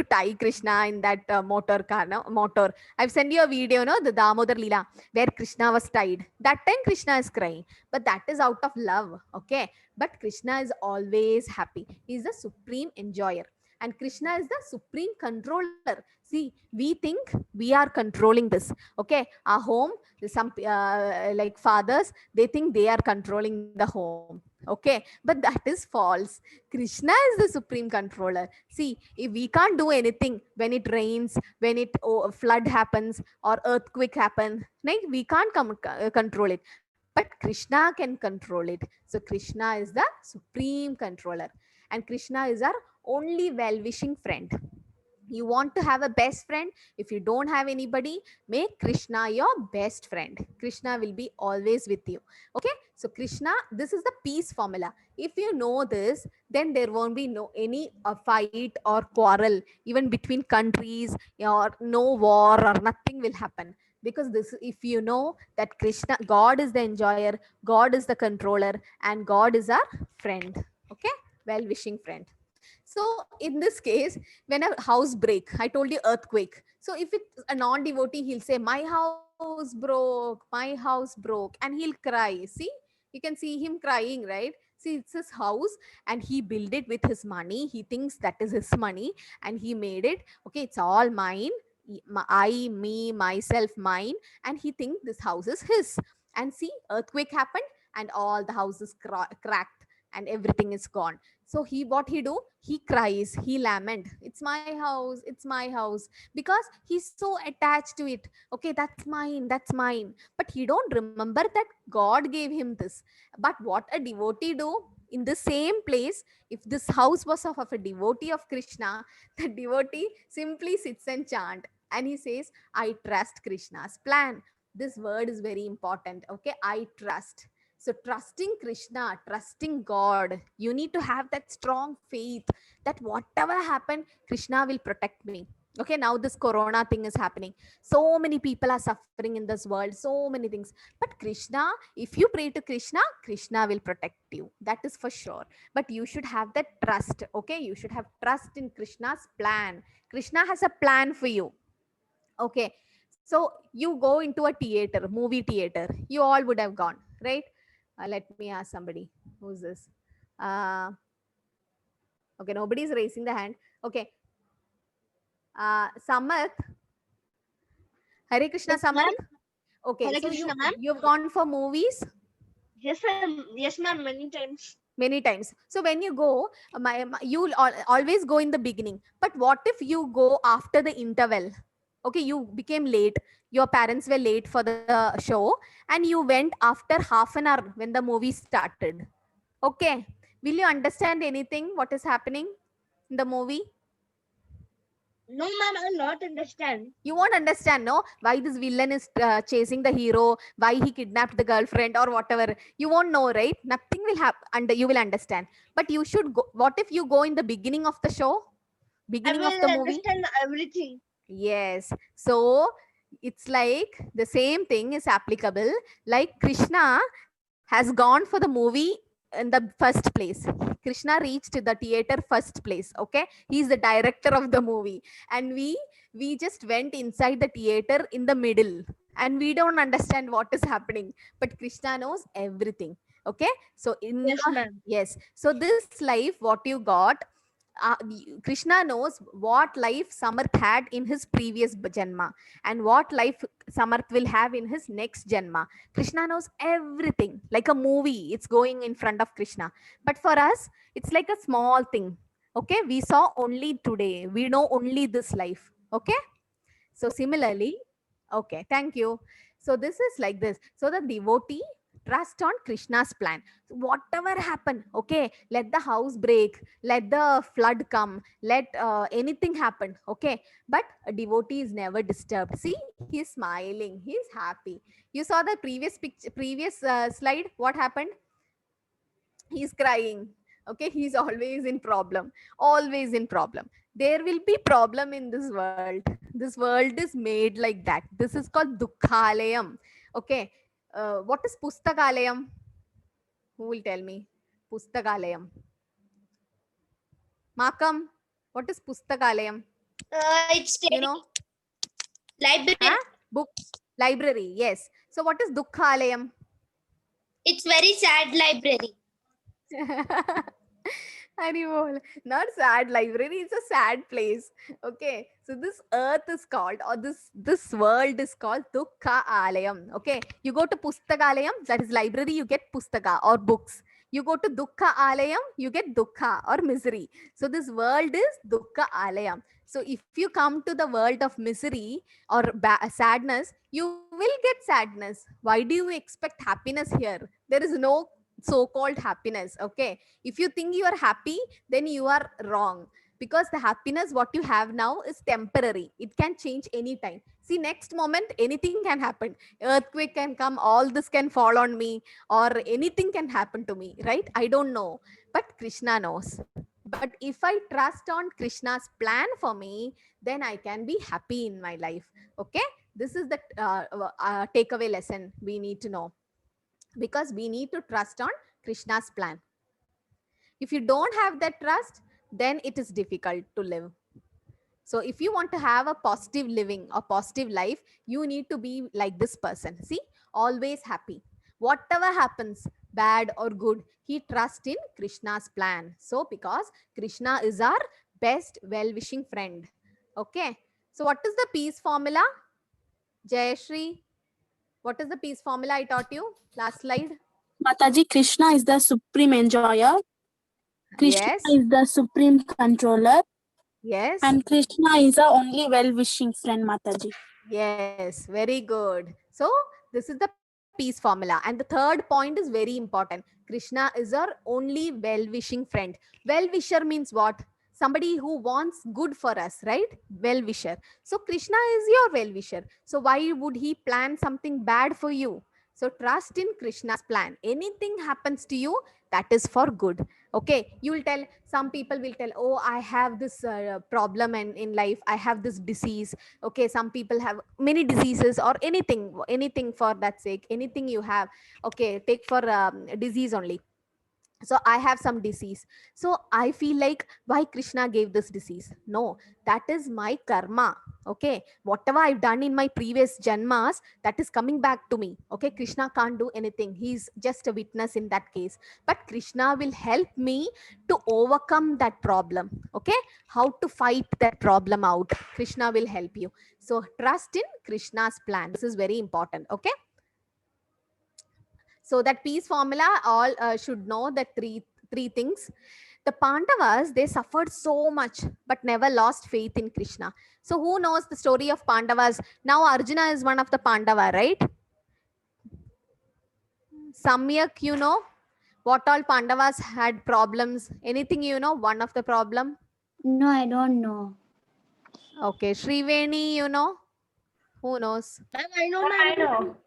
tie Krishna in that motor car. No? Motor. I've sent you a video, no, the Damodar Leela, where Krishna was tied. That time Krishna is crying, but that is out of love. Okay, but Krishna is always happy. He is the supreme enjoyer, and Krishna is the supreme controller. See, we think we are controlling this. Okay, our home. Some like fathers, they think they are controlling the home. Okay, but that is false. Krishna is the supreme controller. See, if we can't do anything when it rains, when it flood happens or earthquake happen, like we can't control it, but Krishna can control it. So Krishna is the supreme controller, and Krishna is our only well-wishing friend. You want to have a best friend? If you don't have anybody, make Krishna your best friend. Krishna will be always with you. Okay, so Krishna, this is the peace formula. If you know this, then there won't be any fight or quarrel even between countries, or no war or nothing will happen. Because this, if you know that Krishna, God is the enjoyer, God is the controller, and God is our friend. Okay, well-wishing friend. So in this case, when a house break, I told you earthquake. So if it's a non-devotee, he'll say, my house broke, my house broke, and he'll cry. See, you can see him crying, right? See, it's his house and he built it with his money. He thinks that is his money and he made it. Okay, it's all mine. I, me, myself, mine. And he thinks this house is his. And see, earthquake happened and all the houses cracked and everything is gone. So what he do? He cries, he lament. It's my house, it's my house. Because he's so attached to it. Okay, that's mine, that's mine. But he don't remember that God gave him this. But what a devotee do? In the same place, if this house was of a devotee of Krishna, the devotee simply sits and chant. And he says, I trust Krishna's plan. This word is very important. Okay, I trust. So trusting Krishna, trusting God, you need to have that strong faith that whatever happened, Krishna will protect me. Okay, now this corona thing is happening. So many people are suffering in this world, so many things. But Krishna, if you pray to Krishna, Krishna will protect you. That is for sure. But you should have that trust. Okay, you should have trust in Krishna's plan. Krishna has a plan for you. Okay, so you go into a theater, movie theater. You all would have gone, right? Let me ask somebody. Who's this? Okay, nobody's raising the hand. Okay. Samath. Hare Krishna, Yes, Samath. ma'am. Okay, Hare so Krishna, ma'am. you've gone for movies? Yes, ma'am. Yes, ma'am. Many times. Many times. So when you go, you'll always go in the beginning. But what if you go after the interval? Okay, you became late. Your parents were late for the show and you went after half an hour when the movie started. Okay, will you understand anything what is happening in the movie? No, ma'am. I'll not understand. You won't understand, no, why this villain is chasing the hero, why he kidnapped the girlfriend or whatever. You won't know, right? Nothing will happen and you will understand. But you should go. What if you go in the beginning of the show, beginning of the movie? Understand everything. Yes. So it's like the same thing is applicable. Like Krishna has gone for the movie in the first place. Krishna reached the theater first place. Okay, he's the director of the movie, and we just went inside the theater in the middle, and we don't understand what is happening, but Krishna knows everything. Okay, so in Yes, your, ma'am. yes, so this life what you got, Krishna knows what life Samarth had in his previous janma and what life Samarth will have in his next janma. Krishna knows everything, like a movie. It's going in front of Krishna. But for us, it's like a small thing. Okay, we saw only today. We know only this life. Okay, so similarly, okay, thank you. So this is like this. So the devotee trust on Krishna's plan. Whatever happen, okay, let the house break, let the flood come, let anything happen, okay. But a devotee is never disturbed. See, he's smiling, he's happy. You saw the previous picture, previous slide. What happened? He's crying. Okay, he's always in problem, always in problem. There will be problem in this world. This world is made like that. This is called dukkhalayam. Okay, what is pustakalayam? Who will tell me? Pustakalayam. Makam, what is pustakalayam? It's You know? library. Huh? Book, library. Yes. So what is dukkhalayam? It's very sad library. Haribol. Not sad library, it's a sad place. Okay, so this earth is called, or this world is called Dukkha Alayam. Okay, you go to Pustakalayam, that is library, you get Pustaka or books. You go to Dukkha Alayam, you get Dukkha or misery. So this world is Dukkha Alayam. So if you come to the world of misery or sadness, you will get sadness. Why do you expect happiness here? There is no so-called happiness. Okay, if you think you are happy, then you are wrong, because the happiness what you have now is temporary. It can change anytime. See, next moment anything can happen. Earthquake can come, all this can fall on me, or anything can happen to me, right? I don't know, but Krishna knows. But if I trust on Krishna's plan for me, then I can be happy in my life. Okay, this is the takeaway lesson we need to know, because we need to trust on Krishna's plan. If you don't have that trust, then it is difficult to live. So if you want to have a positive living, a positive life, you need to be like this person. See, always happy. Whatever happens, bad or good, he trusts in Krishna's plan. So because Krishna is our best well-wishing friend. Okay. So what is the peace formula? Jayashri, what is the peace formula I taught you? Last slide. Mataji, Krishna is the supreme enjoyer. Krishna Yes. is the supreme controller. Yes. And Krishna is the only well-wishing friend, Mataji. Yes, very good. So this is the peace formula. And the third point is very important. Krishna is our only well-wishing friend. Well-wisher means what? Somebody who wants good for us, right? Well-wisher. So Krishna is your well-wisher. So why would he plan something bad for you? So trust in Krishna's plan. Anything happens to you, that is for good. Okay, you will tell, some people will tell, oh, I have this problem in life, I have this disease. Okay, some people have many diseases, or anything for that sake, anything you have. Okay, take for disease only. So I have some disease, so I feel like, why Krishna gave this disease? No, that is my karma. Okay, whatever I've done in my previous janmas, that is coming back to me. Okay, Krishna can't do anything, he's just a witness in that case, but Krishna will help me to overcome that problem. Okay, how to fight that problem out, Krishna will help you. So trust in Krishna's plan, this is very important. Okay, so that peace formula, all should know that three things. The Pandavas, they suffered so much, but never lost faith in Krishna. So who knows the story of Pandavas? Now Arjuna is one of the Pandava, right? Samyak, you know what all Pandavas had problems? Anything you know? One of the problem? No, I don't know. Okay, Shriveni, you know? Who knows? Ma'am, I know, I know.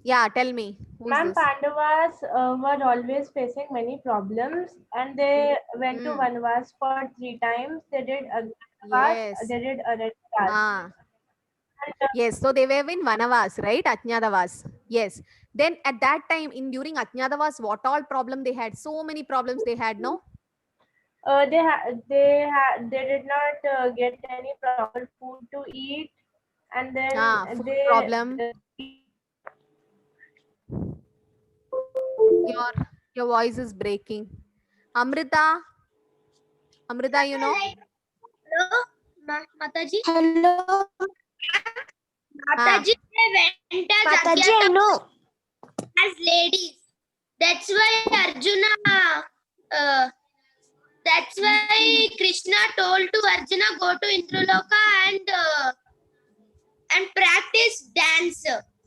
Yeah, tell me. Who's Ma'am, this? Pandavas were always facing many problems, and they went to Vanvas for 3 times. They did Agnatavas, Yes. they did Aranyavas. Ah. Yes, so they were in Vanavas, right? Ajnatavas. Yes. Then at that time, during Ajnatavas, what all problem they had? So many problems they had, no? They did not get any proper food to eat, and then Food they problem. Your voice is breaking. Amrita, you know? Hello, Mataji. Hello. Mataji, they went as Mataji, I know. as ladies. That's why Arjuna. That's why Krishna told to Arjuna go to Indraloka and practice dance.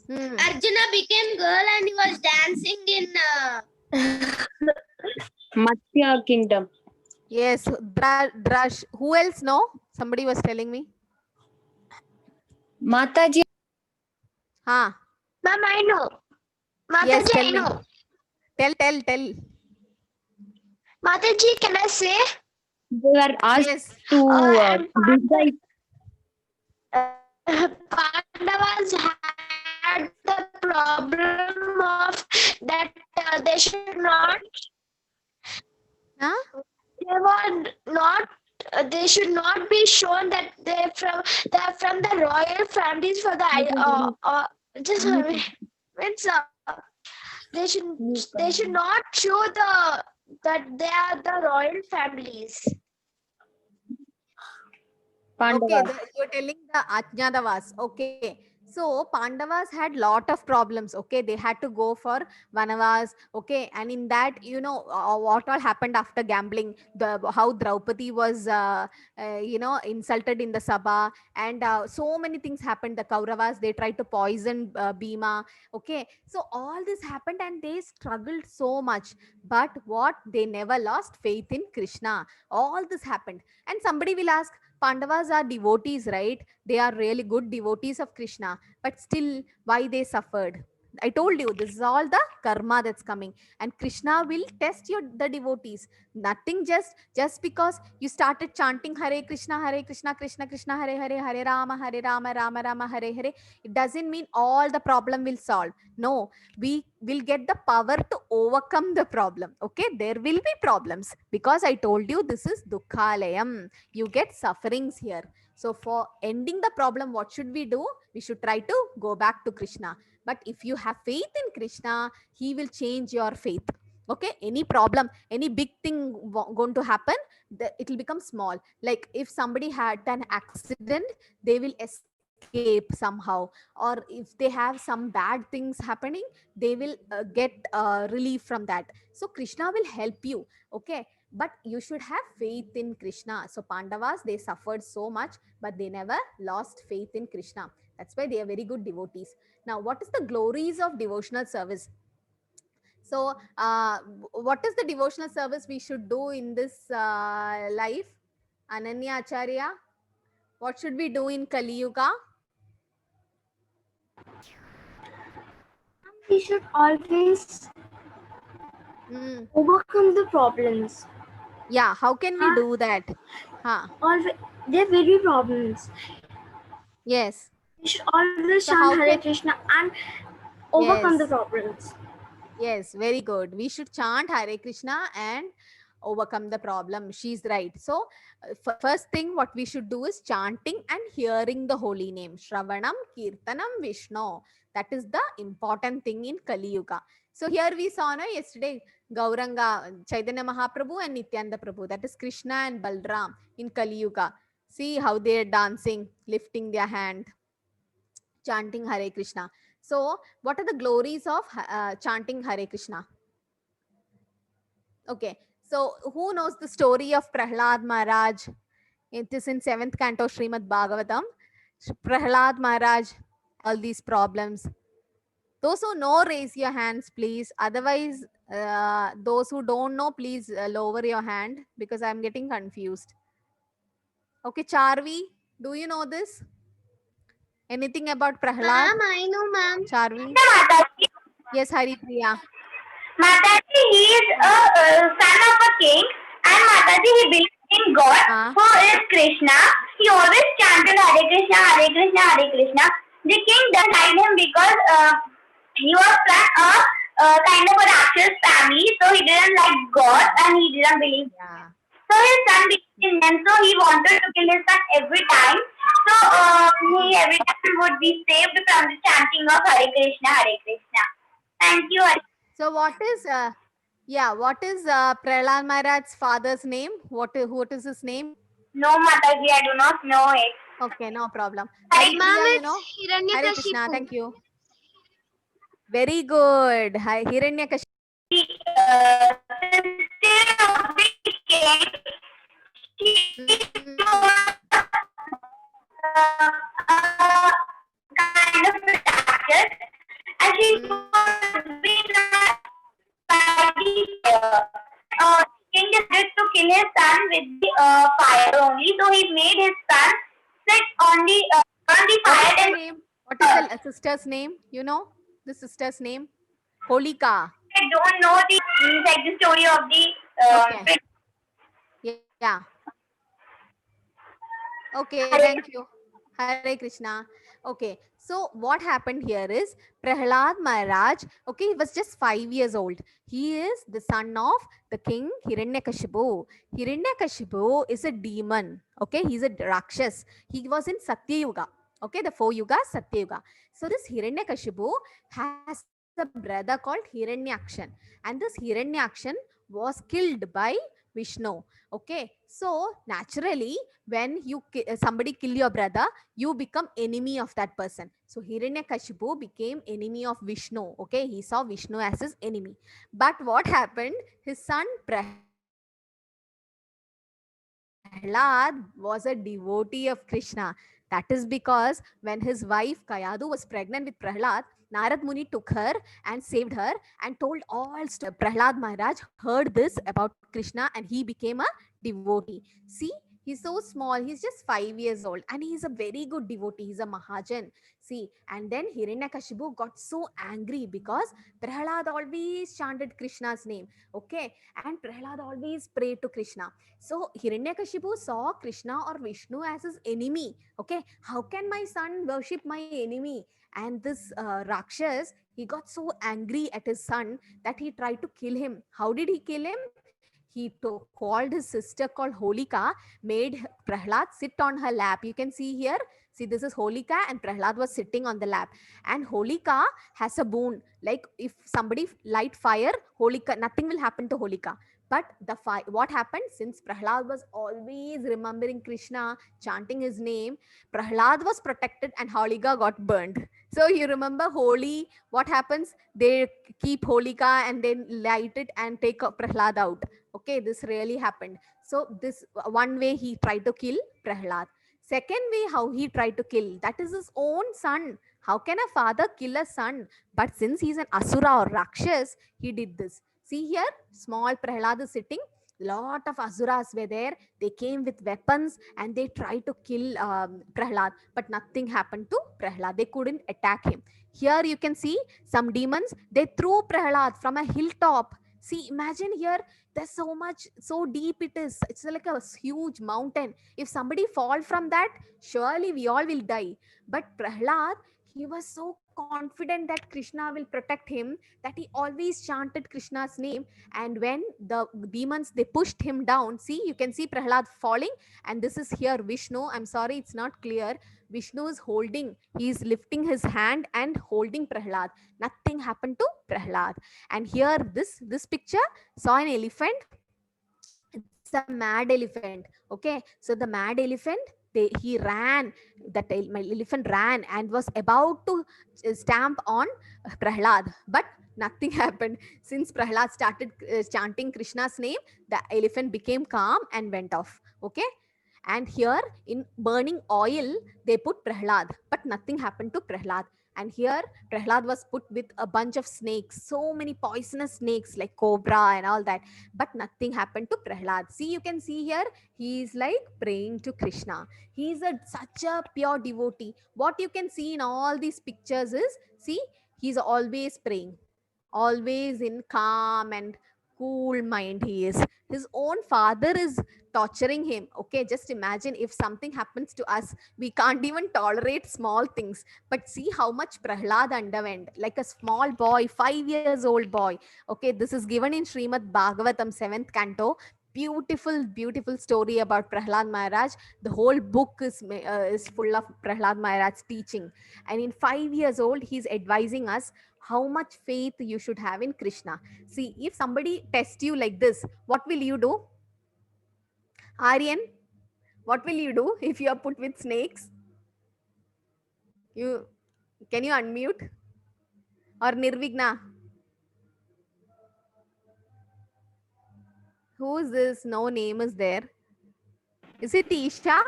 Arjuna became girl and he was dancing in Matsya Kingdom. Yes, Drash. Who else know? Somebody was telling me. Mataji. Ma'am, I know. Mataji, yes, tell I me. know. Tell. Mataji, can I say? They were asked Yes. to decide. Pandavas had the problem of that they should not. Huh? They were not. They should not be shown that they're from the royal families for the just means they should not show that they are the royal families. Okay, Pandavas. you're telling the Ajnatavas. Okay. So Pandavas had lot of problems. Okay, they had to go for Vanavas. Okay, and in that, what all happened after gambling, how Draupadi was, insulted in the Sabha, and so many things happened. The Kauravas, they tried to poison Bhima. Okay, so all this happened, and they struggled so much. But what, they never lost faith in Krishna. All this happened, and somebody will ask, Pandavas are devotees, right? They are really good devotees of Krishna, but still, why they suffered? I told you, this is all the karma that's coming, and Krishna will test the devotees. Nothing just because you started chanting Hare Krishna, Krishna Krishna, Hare Rama, Rama Rama, Hare Hare. It doesn't mean all the problem will solve. No, we will get the power to overcome the problem. Okay, there will be problems, because I told you this is Dukkhalayam. You get sufferings here. So for ending the problem, what should we do? We should try to go back to Krishna. But if you have faith in Krishna, he will change your faith. Okay, any problem, any big thing going to happen, it will become small. Like if somebody had an accident, they will escape somehow. Or if they have some bad things happening, they will get relief from that. So Krishna will help you. Okay, but you should have faith in Krishna. So Pandavas, they suffered so much, but they never lost faith in Krishna. That's why they are very good devotees. Now, what is the glories of devotional service? So what is the devotional service we should do in this life? Ananya Acharya, what should we do in Kali Yuga? We should always overcome the problems. Yeah, how can we do that? There will be problems. Yes. We should always chant Hare Krishna and overcome the problems. Yes, very good. We should chant Hare Krishna and overcome the problem. She's right. So first thing what we should do is chanting and hearing the holy name. Shravanam, Kirtanam, Vishnu. That is the important thing in Kali Yuga. So here we saw yesterday Gauranga, Chaitanya Mahaprabhu and Nityananda Prabhu. That is Krishna and Balram in Kali Yuga. See how they are dancing, lifting their hand, chanting Hare Krishna. So what are the glories of chanting Hare Krishna? Okay. So who knows the story of Prahlad Maharaj? It is in 7th canto Srimad Bhagavatam. Prahlad Maharaj, all these problems. Those who know, raise your hands, please. Otherwise, those who don't know, please lower your hand, because I'm getting confused. Okay, Charvi, do you know this? Anything about Prahlad? Ma'am, I know, ma'am. Charvi? Yes, Haripriya. Mataji, he is a son of a king, and Mataji, he believes in God, who is Krishna. He always chanted Hare Krishna, Hare Krishna, Hare Krishna. The king died him because he was from a kind of a Rakshas family, so he didn't like God and he didn't believe. Yeah. So his son became him, so he wanted to kill his son every time. So he every time would be saved from the chanting of Hare Krishna, Hare Krishna. Thank you. So what is what is Prahlad Maharaj's father's name? What is his name? No, Mataji, I do not know it. Okay, no problem. Hare Haripriya, you know? Hare Krishna, thank you. Very good. Hi, Hiranyakashipu. Sister of the king, she was kind of Rakshas, and she was being by the king decided to kill his son with the fire only. So he made his son sit on the fire. What is the And name? What is the sister's name? You know the sister's name? Holika. I don't know the story of the. Okay. Yeah. Okay, thank you. Hare Krishna. Okay, so what happened here is Prahlad Maharaj, okay, he was just 5 years old. He is the son of the king Hiranyakashipu. Hiranyakashipu is a demon. Okay, he's a Rakshas. He was in Satya Yuga. Okay, the 4 yugas, Satya Yuga. So this Hiranyakashipu has a brother called Hiranyakshan. And this Hiranyakshan was killed by Vishnu. Okay, so naturally, when you somebody kill your brother, you become enemy of that person. So Hiranyakashipu became enemy of Vishnu. Okay, he saw Vishnu as his enemy. But what happened? His son Prahlad was a devotee of Krishna. That is because when his wife Kayadu was pregnant with Prahlad, Narad Muni took her and saved her and told all. Prahlad Maharaj heard this about Krishna and he became a devotee. See, he's so small. He's just 5 years old and he's a very good devotee. He's a Mahajan. See, and then Hiranyakashipu got so angry because Prahlad always chanted Krishna's name. Okay, and Prahlad always prayed to Krishna. So Hiranyakashipu saw Krishna or Vishnu as his enemy. Okay, how can my son worship my enemy? And this Rakshas, he got so angry at his son that he tried to kill him. How did he kill him? He called his sister called Holika, made Prahlad sit on her lap. You can see here. See, this is Holika and Prahlad was sitting on the lap. And Holika has a boon. Like if somebody light fire, Holika, nothing will happen to Holika. But what happened? Since Prahlad was always remembering Krishna, chanting his name, Prahlad was protected and Holika got burned. So you remember Holi, what happens? They keep Holika and then light it and take Prahlad out. Okay, this really happened. So this one way he tried to kill Prahlad. Second way how he tried to kill, that is his own son. How can a father kill a son? But since he's an Asura or Rakshas, he did this. See here, small Prahlad is sitting. Lot of Asuras were there. They came with weapons and they tried to kill Prahlad. But nothing happened to Prahlad. They couldn't attack him. Here you can see some demons. They threw Prahlad from a hilltop. See, imagine here, there's so much, so deep it is. It's like a huge mountain. If somebody fall from that, surely we all will die. But Prahlad, he was so confident that Krishna will protect him that he always chanted Krishna's name. And when the demons, they pushed him down, see, you can see Prahlad falling. And this is here Vishnu. I'm sorry, it's not clear. Vishnu is holding, he is lifting his hand and holding Prahlad. Nothing happened to Prahlad. And here this picture saw an elephant. It's a mad elephant. Okay, so the mad elephant, he ran, my elephant ran and was about to stamp on Prahlad, but nothing happened. Since Prahlad started chanting Krishna's name, the elephant became calm and went off. Okay, and here in burning oil they put Prahlad, but nothing happened to Prahlad. And here Prahlad was put with a bunch of snakes, so many poisonous snakes like cobra and all that, but nothing happened to Prahlad. See, you can see here, he is like praying to Krishna. He is such a pure devotee. What you can see in all these pictures is, see, he's always praying, always in calm and cool mind he is. His own father is torturing him. Okay, just imagine if something happens to us, we can't even tolerate small things. But see how much Prahlad underwent, like a small boy, 5 years old boy. Okay, this is given in Srimad Bhagavatam, 7th canto. Beautiful, beautiful story about Prahlad Maharaj. The whole book is full of Prahlad Maharaj's teaching. And in 5 years old, he's advising us how much faith you should have in Krishna. See, if somebody tests you like this, what will you do? Aryan, what will you do if you are put with snakes? Can you unmute? Or Nirvigna? Who is this? No name is there. Is it Isha?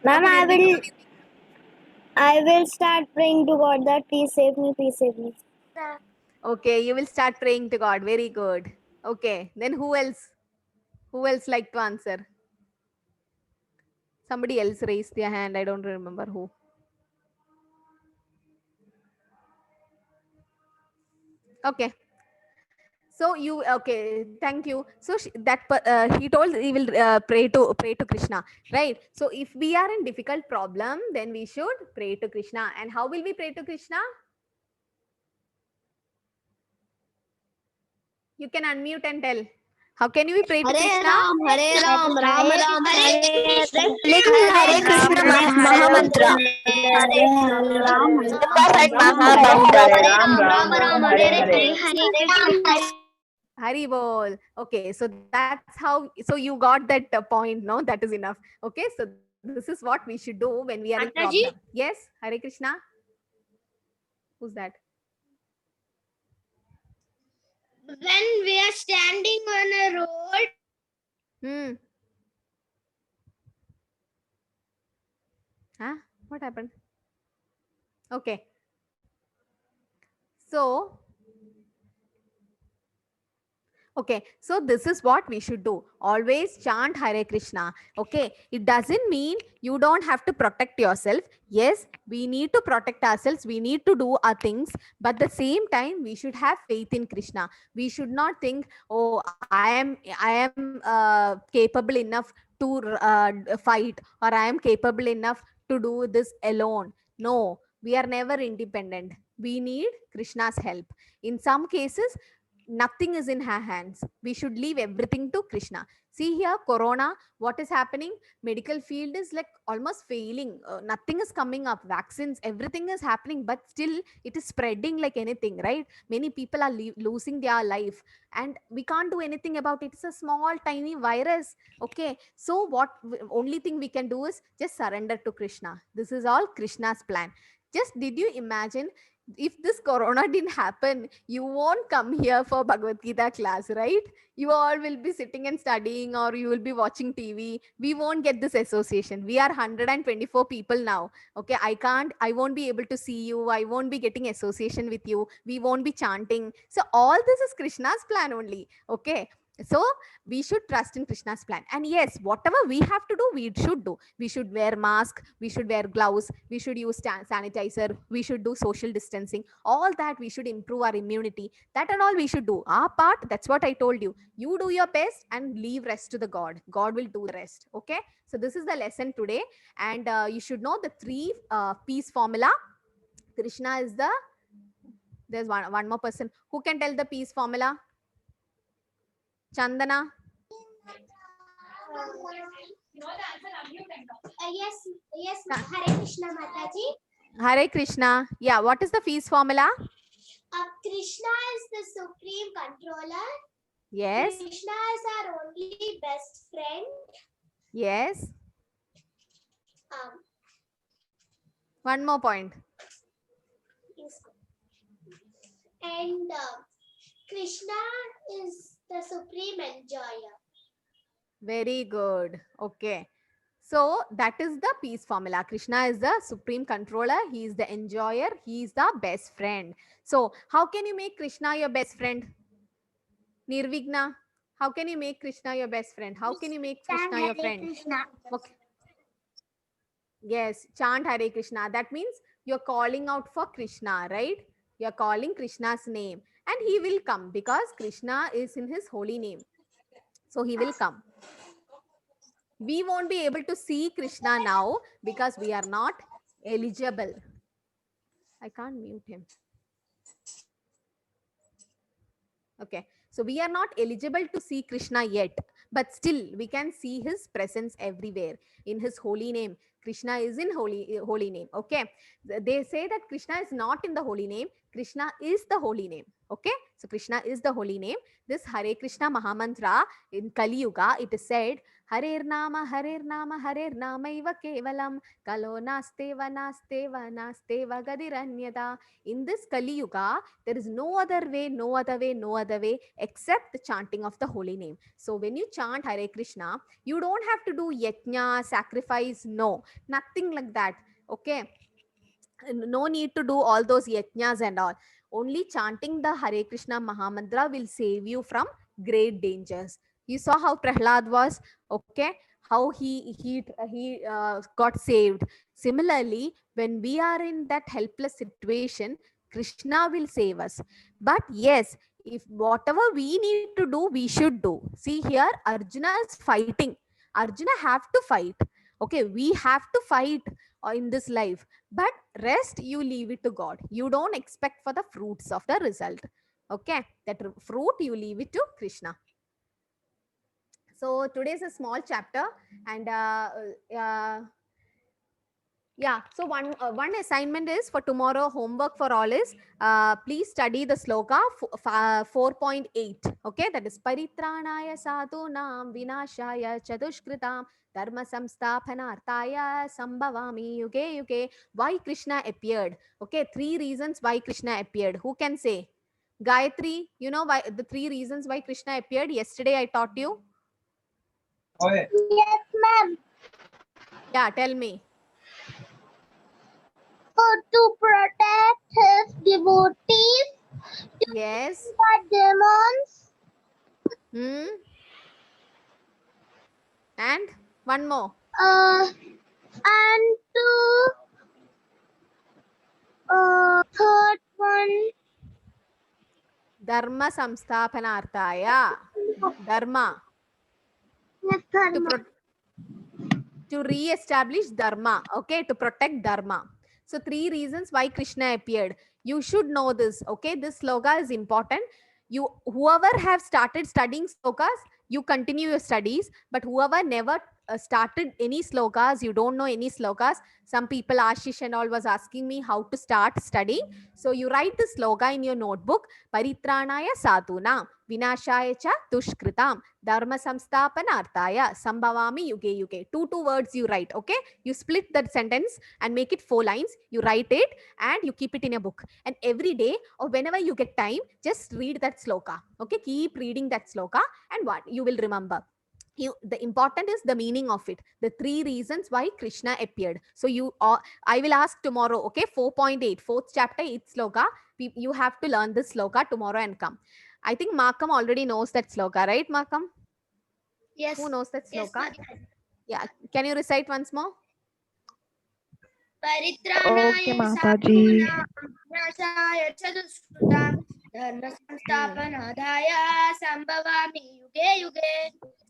Ma'am, I will start praying to God that please save me, please save me. Okay, you will start praying to God. Very good. Okay, then who else? Who else like to answer? Somebody else raised their hand. I don't remember who. Okay. So you, okay, thank you. So he told he will pray to Krishna, right? So if we are in difficult problem, then we should pray to Krishna. And how will we pray to Krishna? You can unmute and tell. How can we pray to Krishna? Hare Ram, Ram Ram, Hare Krishna, Hare Krishna Mahamantra. Ram Ram, Hare Hare. Hari bol. Okay, so that's how. So you got that point, no? That is enough. Okay, so this is what we should do when we are in Mataji? problem. Yes, Hare Krishna. Who's that? When we are standing on a road, Huh? What happened? Okay. So, okay, so this is what we should do. Always chant Hare Krishna. Okay, it doesn't mean you don't have to protect yourself. Yes, we need to protect ourselves. We need to do our things. But at the same time, we should have faith in Krishna. We should not think, oh, I am capable enough to fight, or I am capable enough to do this alone. No, we are never independent. We need Krishna's help. In some cases, nothing is in her hands. We should leave everything to Krishna. See here, Corona, what is happening? Medical field is like almost failing. Nothing is coming up. Vaccines, everything is happening, but still it is spreading like anything, right? Many people are losing their life, and we can't do anything about it. It's a small, tiny virus. Okay, so what only thing we can do is just surrender to Krishna. This is all Krishna's plan. Just did you imagine? If this Corona didn't happen, you won't come here for Bhagavad Gita class, right? You all will be sitting and studying, or you will be watching TV. We won't get this association. We are 124 people now. Okay, I won't be able to see you. I won't be getting association with you. We won't be chanting. So all this is Krishna's plan only. Okay. So we should trust in Krishna's plan. And yes, whatever we have to do, we should do. We should wear mask, we should wear gloves, we should use sanitizer, we should do social distancing. All that we should improve our immunity. That and all we should do. Our part, that's what I told you. You do your best and leave rest to the God. God will do the rest. Okay. So this is the lesson today. And you should know the 3 peace formula. Krishna is there's one more person. Who can tell the peace formula? Chandana? yes, Hare Krishna Mataji. Hare Krishna. Yeah, what is the peace formula? Krishna is the supreme controller. Yes. Krishna is our only best friend. Yes. One more point. And Krishna is the supreme enjoyer. Very good. Okay. So that is the peace formula. Krishna is the supreme controller. He is the enjoyer. He is the best friend. So how can you make Krishna your best friend? Nirvigna, how can you make Krishna your best friend? How can you make Krishna your friend? Okay. Yes, chant Hare Krishna. That means you're calling out for Krishna, right? You're calling Krishna's name. and he will come because Krishna is in his holy name. So he will come. We won't be able to see Krishna now because we are not eligible. I can't mute him. Okay, so we are not eligible to see Krishna yet, but still we can see his presence everywhere in his holy name. Krishna is in holy name. Okay, they say that Krishna is not in the holy name. Krishna is the holy name. Okay, so Krishna is the holy name. This Hare Krishna Mahamantra in Kali Yuga, it is said, Harer Nama Iva Kevalam Kalo Nasteva Gadiranyada. In this Kali Yuga, there is no other way except the chanting of the holy name. So when you chant Hare Krishna, you don't have to do yajna, sacrifice, no, nothing like that. Okay, no need to do all those yajnas and all. Only chanting the Hare Krishna Mahamantra will save you from great dangers. You saw how Prahlad was, okay, how he got saved. Similarly, when we are in that helpless situation, Krishna will save us. But yes, if whatever we need to do, we should do. See here, Arjuna is fighting. Arjuna have to fight. Okay, we have to fight in this life. But rest, you leave it to God. You don't expect for the fruits of the result. Okay, that fruit you leave it to Krishna. So today is a small chapter, and yeah, so one assignment is for tomorrow. Homework for all is please study the sloka 4.8. Okay, that is Paritranaya Sadhunam Vinashaya Chadushkritam Dharma Samsthapanarthaya Sambhavami Yuge Yuge. Why Krishna appeared? Okay, 3 reasons why Krishna appeared. Who can say? Gayatri, you know why the 3 reasons why Krishna appeared? Yesterday I taught you. Yes, ma'am. Yeah, tell me. To protect his devotees. Yes. Demons. And one more. And to third one. Dharma Samsthapanarthaya. Dharma. Yes, dharma. To re-establish Dharma. Okay, to protect Dharma. So 3 reasons why Krishna appeared. You should know this. Okay, this sloka is important. You, whoever have started studying slokas, you continue your studies. But whoever never started any slokas, you don't know any slokas. Some people, Ashish and all, was asking me how to start studying. So you write this sloka in your notebook. Paritranaya Sadhunam Vinashaya Cha Dushkritam Dharma Samsthapanarthaya Sambhavami Yuge Yuge. 2 words you write. Okay, you split that sentence and make it 4 lines. You write it and you keep it in a book. And every day or whenever you get time, just read that sloka. Okay, keep reading that sloka, and what you will remember. The important is the meaning of it. The 3 reasons why Krishna appeared. So I will ask tomorrow. Okay, 4.8, 4th chapter, 8th sloka. You have to learn this sloka tomorrow and come. I think Makam already knows that sloka, right, Makam? Yes. Who knows that sloka? Yes, Yeah, can you recite once more? Paritranaya Sadhunam Vinashaya Chadushkritam Dharma Samsthapanarthaya Sambhavami Yuge Yuge.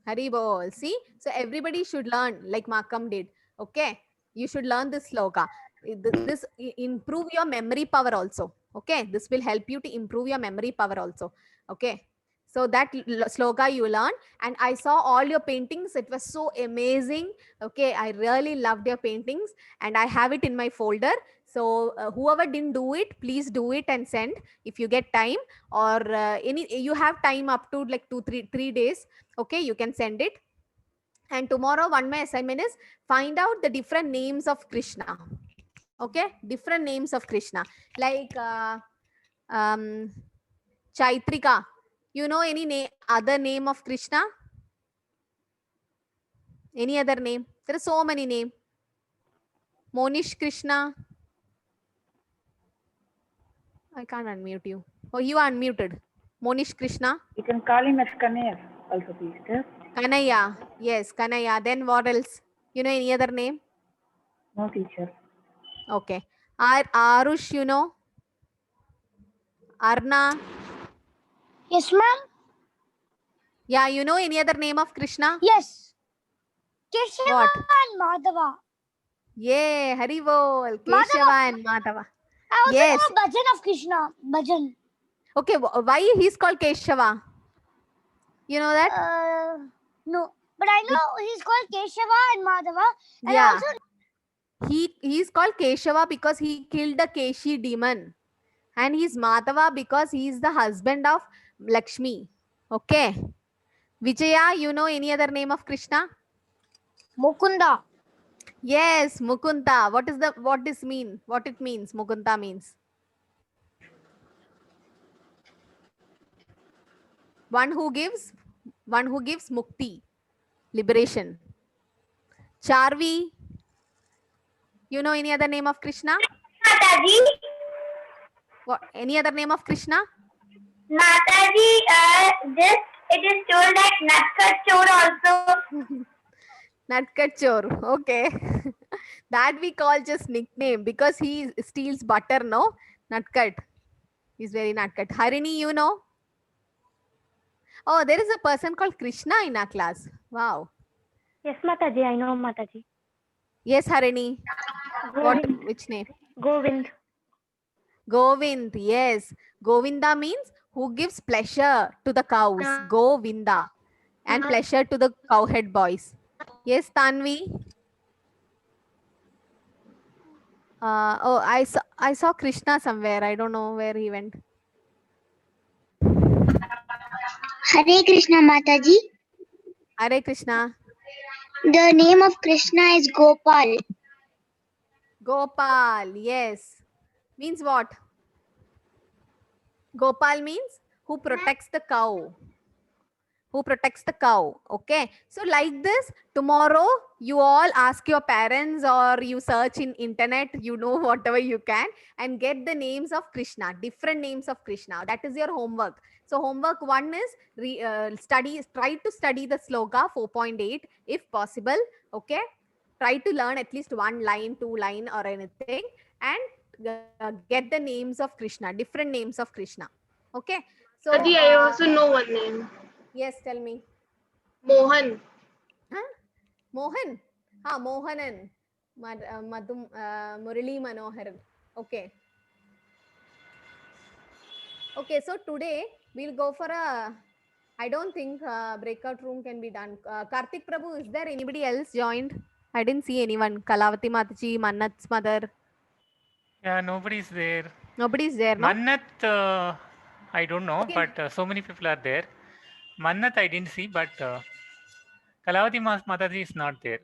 Hari bol. See, so everybody should learn like Makam did. Okay, you should learn this sloka. This improve your memory power also. Okay, this will help you to improve your memory power also. Okay, so that sloka you learn. And I saw all your paintings. It was so amazing. Okay, I really loved your paintings, and I have it in my folder. So whoever didn't do it, please do it and send if you get time, or you have time up to like 3 days. Okay, you can send it. And tomorrow one my assignment is find out the different names of Krishna. Okay, different names of Krishna, like Chaitrika. You know any other name of Krishna? Any other name? There are so many names. Monish Krishna. I can't unmute you. Oh, you are unmuted. Monish Krishna. You can call him as Kanaya also, please. Kanaya. Yes, Kanaya. Then what else? You know any other name? No, teacher. Okay. Arush, you know? Arna. Yes, ma'am. Yeah, you know any other name of Krishna? Yes. Keshava What? and Madhava. Yeah, Hari Bol, Madhava. Keshava and Madhava. I also Yes. know Bhajan of Krishna. Bhajan. Okay, why he's called Keshava? You know that? No. But I know he's called Keshava and Madhava. And I Yeah. also He's called Keshava because he killed the Keshi demon. And he's Madhava because he's the husband of Lakshmi. Okay. Vijaya, you know any other name of Krishna? Mukunda. Yes, Mukunda. What this mean? What it means? Mukunda means one who gives mukti, liberation. Charvi, you know any other name of Krishna? Mataji. What? Any other name of Krishna? Mataji, just it is told that Natkachor also. Natkachor. Okay. That we call just nickname because he steals butter, no? Natkat. He's very Natkat. Harini, you know? Oh, there is a person called Krishna in our class. Wow. Yes, Mataji, I know Mataji. Yes, Harini. What? Which name? Govind. Govind. Yes. Govinda means who gives pleasure to the cows. Govinda. And pleasure to the cowhead boys. Yes, Tanvi. Oh, I saw Krishna somewhere. I don't know where he went. Hare Krishna Mataji. Hare Krishna. The name of Krishna is Gopal. Gopal. Yes. Means what? Gopal means who protects the cow. Who protects the cow. Okay. So like this, tomorrow you all ask your parents or you search in internet, you know, whatever you can, and get the names of Krishna, different names of Krishna. That is your homework. So homework 1 is try to study the sloka 4.8 if possible. Okay. Try to learn at least 1 line, 2 line or anything, and get the names of Krishna, different names of Krishna. Okay. So I also know one name. yes, tell me. Mohan. Huh? Mohan. Ha, Mohanan. Murali Manoharan. Okay. Okay, so today we'll go for I don't think breakout room can be done. Karthik Prabhu, is there anybody else joined? I didn't see anyone. Kalavati Mataji, Mannat's mother. Yeah, nobody's there. Nobody's there, no? Mannat, I don't know, Okay. but so many people are there. Mannat I didn't see, but Kalavati Mataji is not there.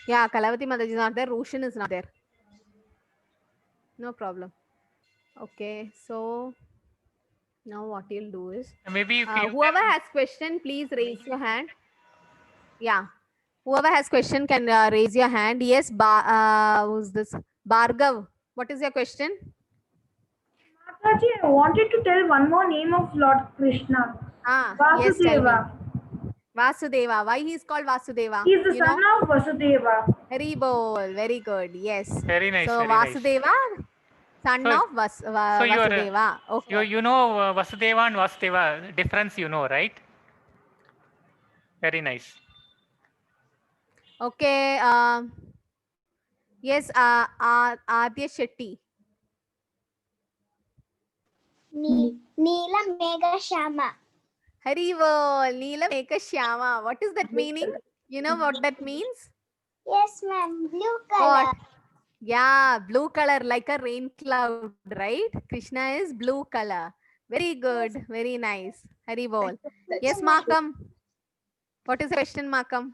Yeah, Kalavati Mataji is not there. Roshan is not there. No problem. Okay, so now what you'll do is Maybe you whoever has question, please raise your hand. Yeah, whoever has question can raise your hand. Yes, who's this? Bhargav, what is your question? Mataji, I wanted to tell one more name of Lord Krishna. Yes, tell me. Vasudeva. Vasudeva. Why he is called Vasudeva? He is the You son know? of Vasudeva. Very bold. Very good. Yes. Very nice. So very nice. Vasudeva, son So- of Vasudeva. Okay. You know Vasudeva and Vasudeva difference, you know, right? Very nice. Okay. Yes. Adya Shetty. Neela Mega Shama. Haribol, Neela Meka Shyama. What is that meaning? You know what that means? Yes, ma'am. Blue color. What? Yeah, blue color like a rain cloud, right? Krishna is blue color. Very good. Very nice. Haribol. Yes, Makam. What is the question, Makam?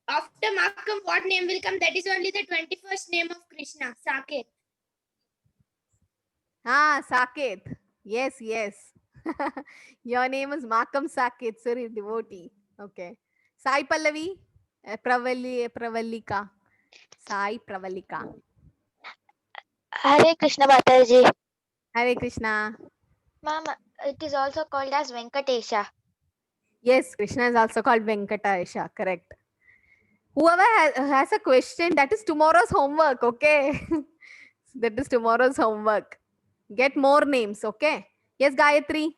After Makam, what name will come? That is only the 21st name of Krishna, Saket. Saket. Yes, yes. Your name is Makam Saket, sorry, devotee. Okay. Sai Pallavi, Pravalika. Sai Pravalika. Hare Krishna Mataji. Hare Krishna. Ma'am, it is also called as Venkatesha. Yes, Krishna is also called Venkatesha, correct. Whoever has a question, that is tomorrow's homework, okay? That is tomorrow's homework. Get more names, okay? Yes, Gayatri.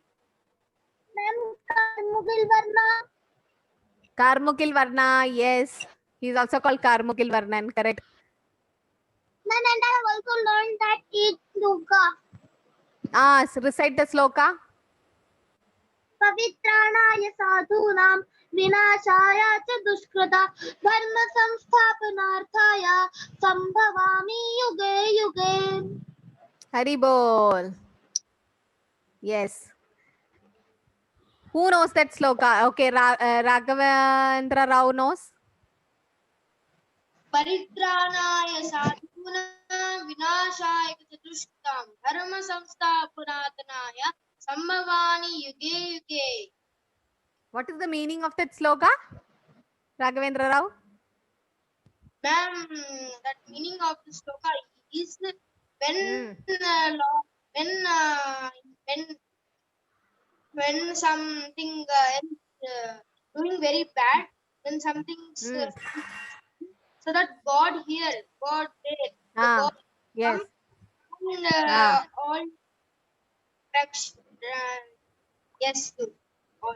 Ma'am, Karmukil Varna. Karmukil Varna, yes. He is also called Karmukil Varnan, correct? Ma'am, and I have also learned that each sloka. Recite the sloka. Pavitranaya sadhunam vinashaya cha dushkrata dharma samsthapanarthaya sambhavami yuge yuge. Hari bol. Yes. Who knows that sloka? Okay, Raghavendra Rao knows. Paritranaya sadhuna vinashaya chadushkritam dharma samsthapanarthaya sambhavani yuge yuge. What is the meaning of that sloka? Raghavendra Rao? Ma'am, that meaning of the sloka is when when something is doing very bad, when something so that God here, God there, the God Yes. come and all yes to all.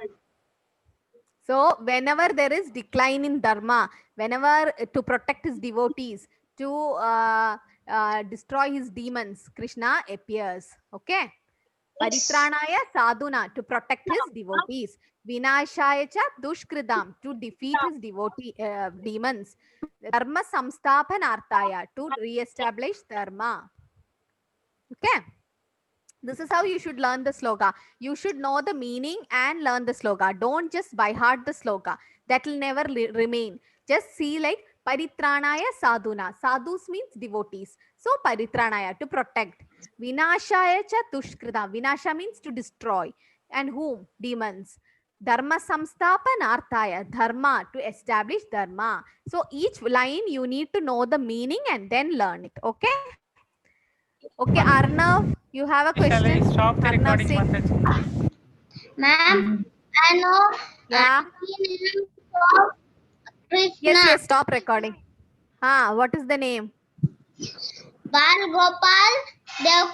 So whenever there is decline in dharma, whenever to protect his devotees, to destroy his demons, Krishna appears. Okay. Paritranaya sadhuna, to protect his devotees. Vinashaya cha dushkridam, to defeat his demons. Dharma samsthapanarthaya, to re-establish dharma. Okay. This is how you should learn the sloka. You should know the meaning and learn the sloka. Don't just by heart the sloka. That will never remain. Just see like Paritranaya sadhuna. Sadhus means devotees. So Paritranaya, to protect. Vinashaya cha dushkrita. Vinasha means to destroy. And whom? Demons. Dharma samsthapanarthaya. Dharma, to establish dharma. So each line you need to know the meaning and then learn it. Okay? Okay, Arnav, you have a Shall I question? stop the Arnav recording, Singh. Mataji? Ma'am, I know. Yeah. Krishna. Yes, stop recording. What is the name? Bal Gopal Dev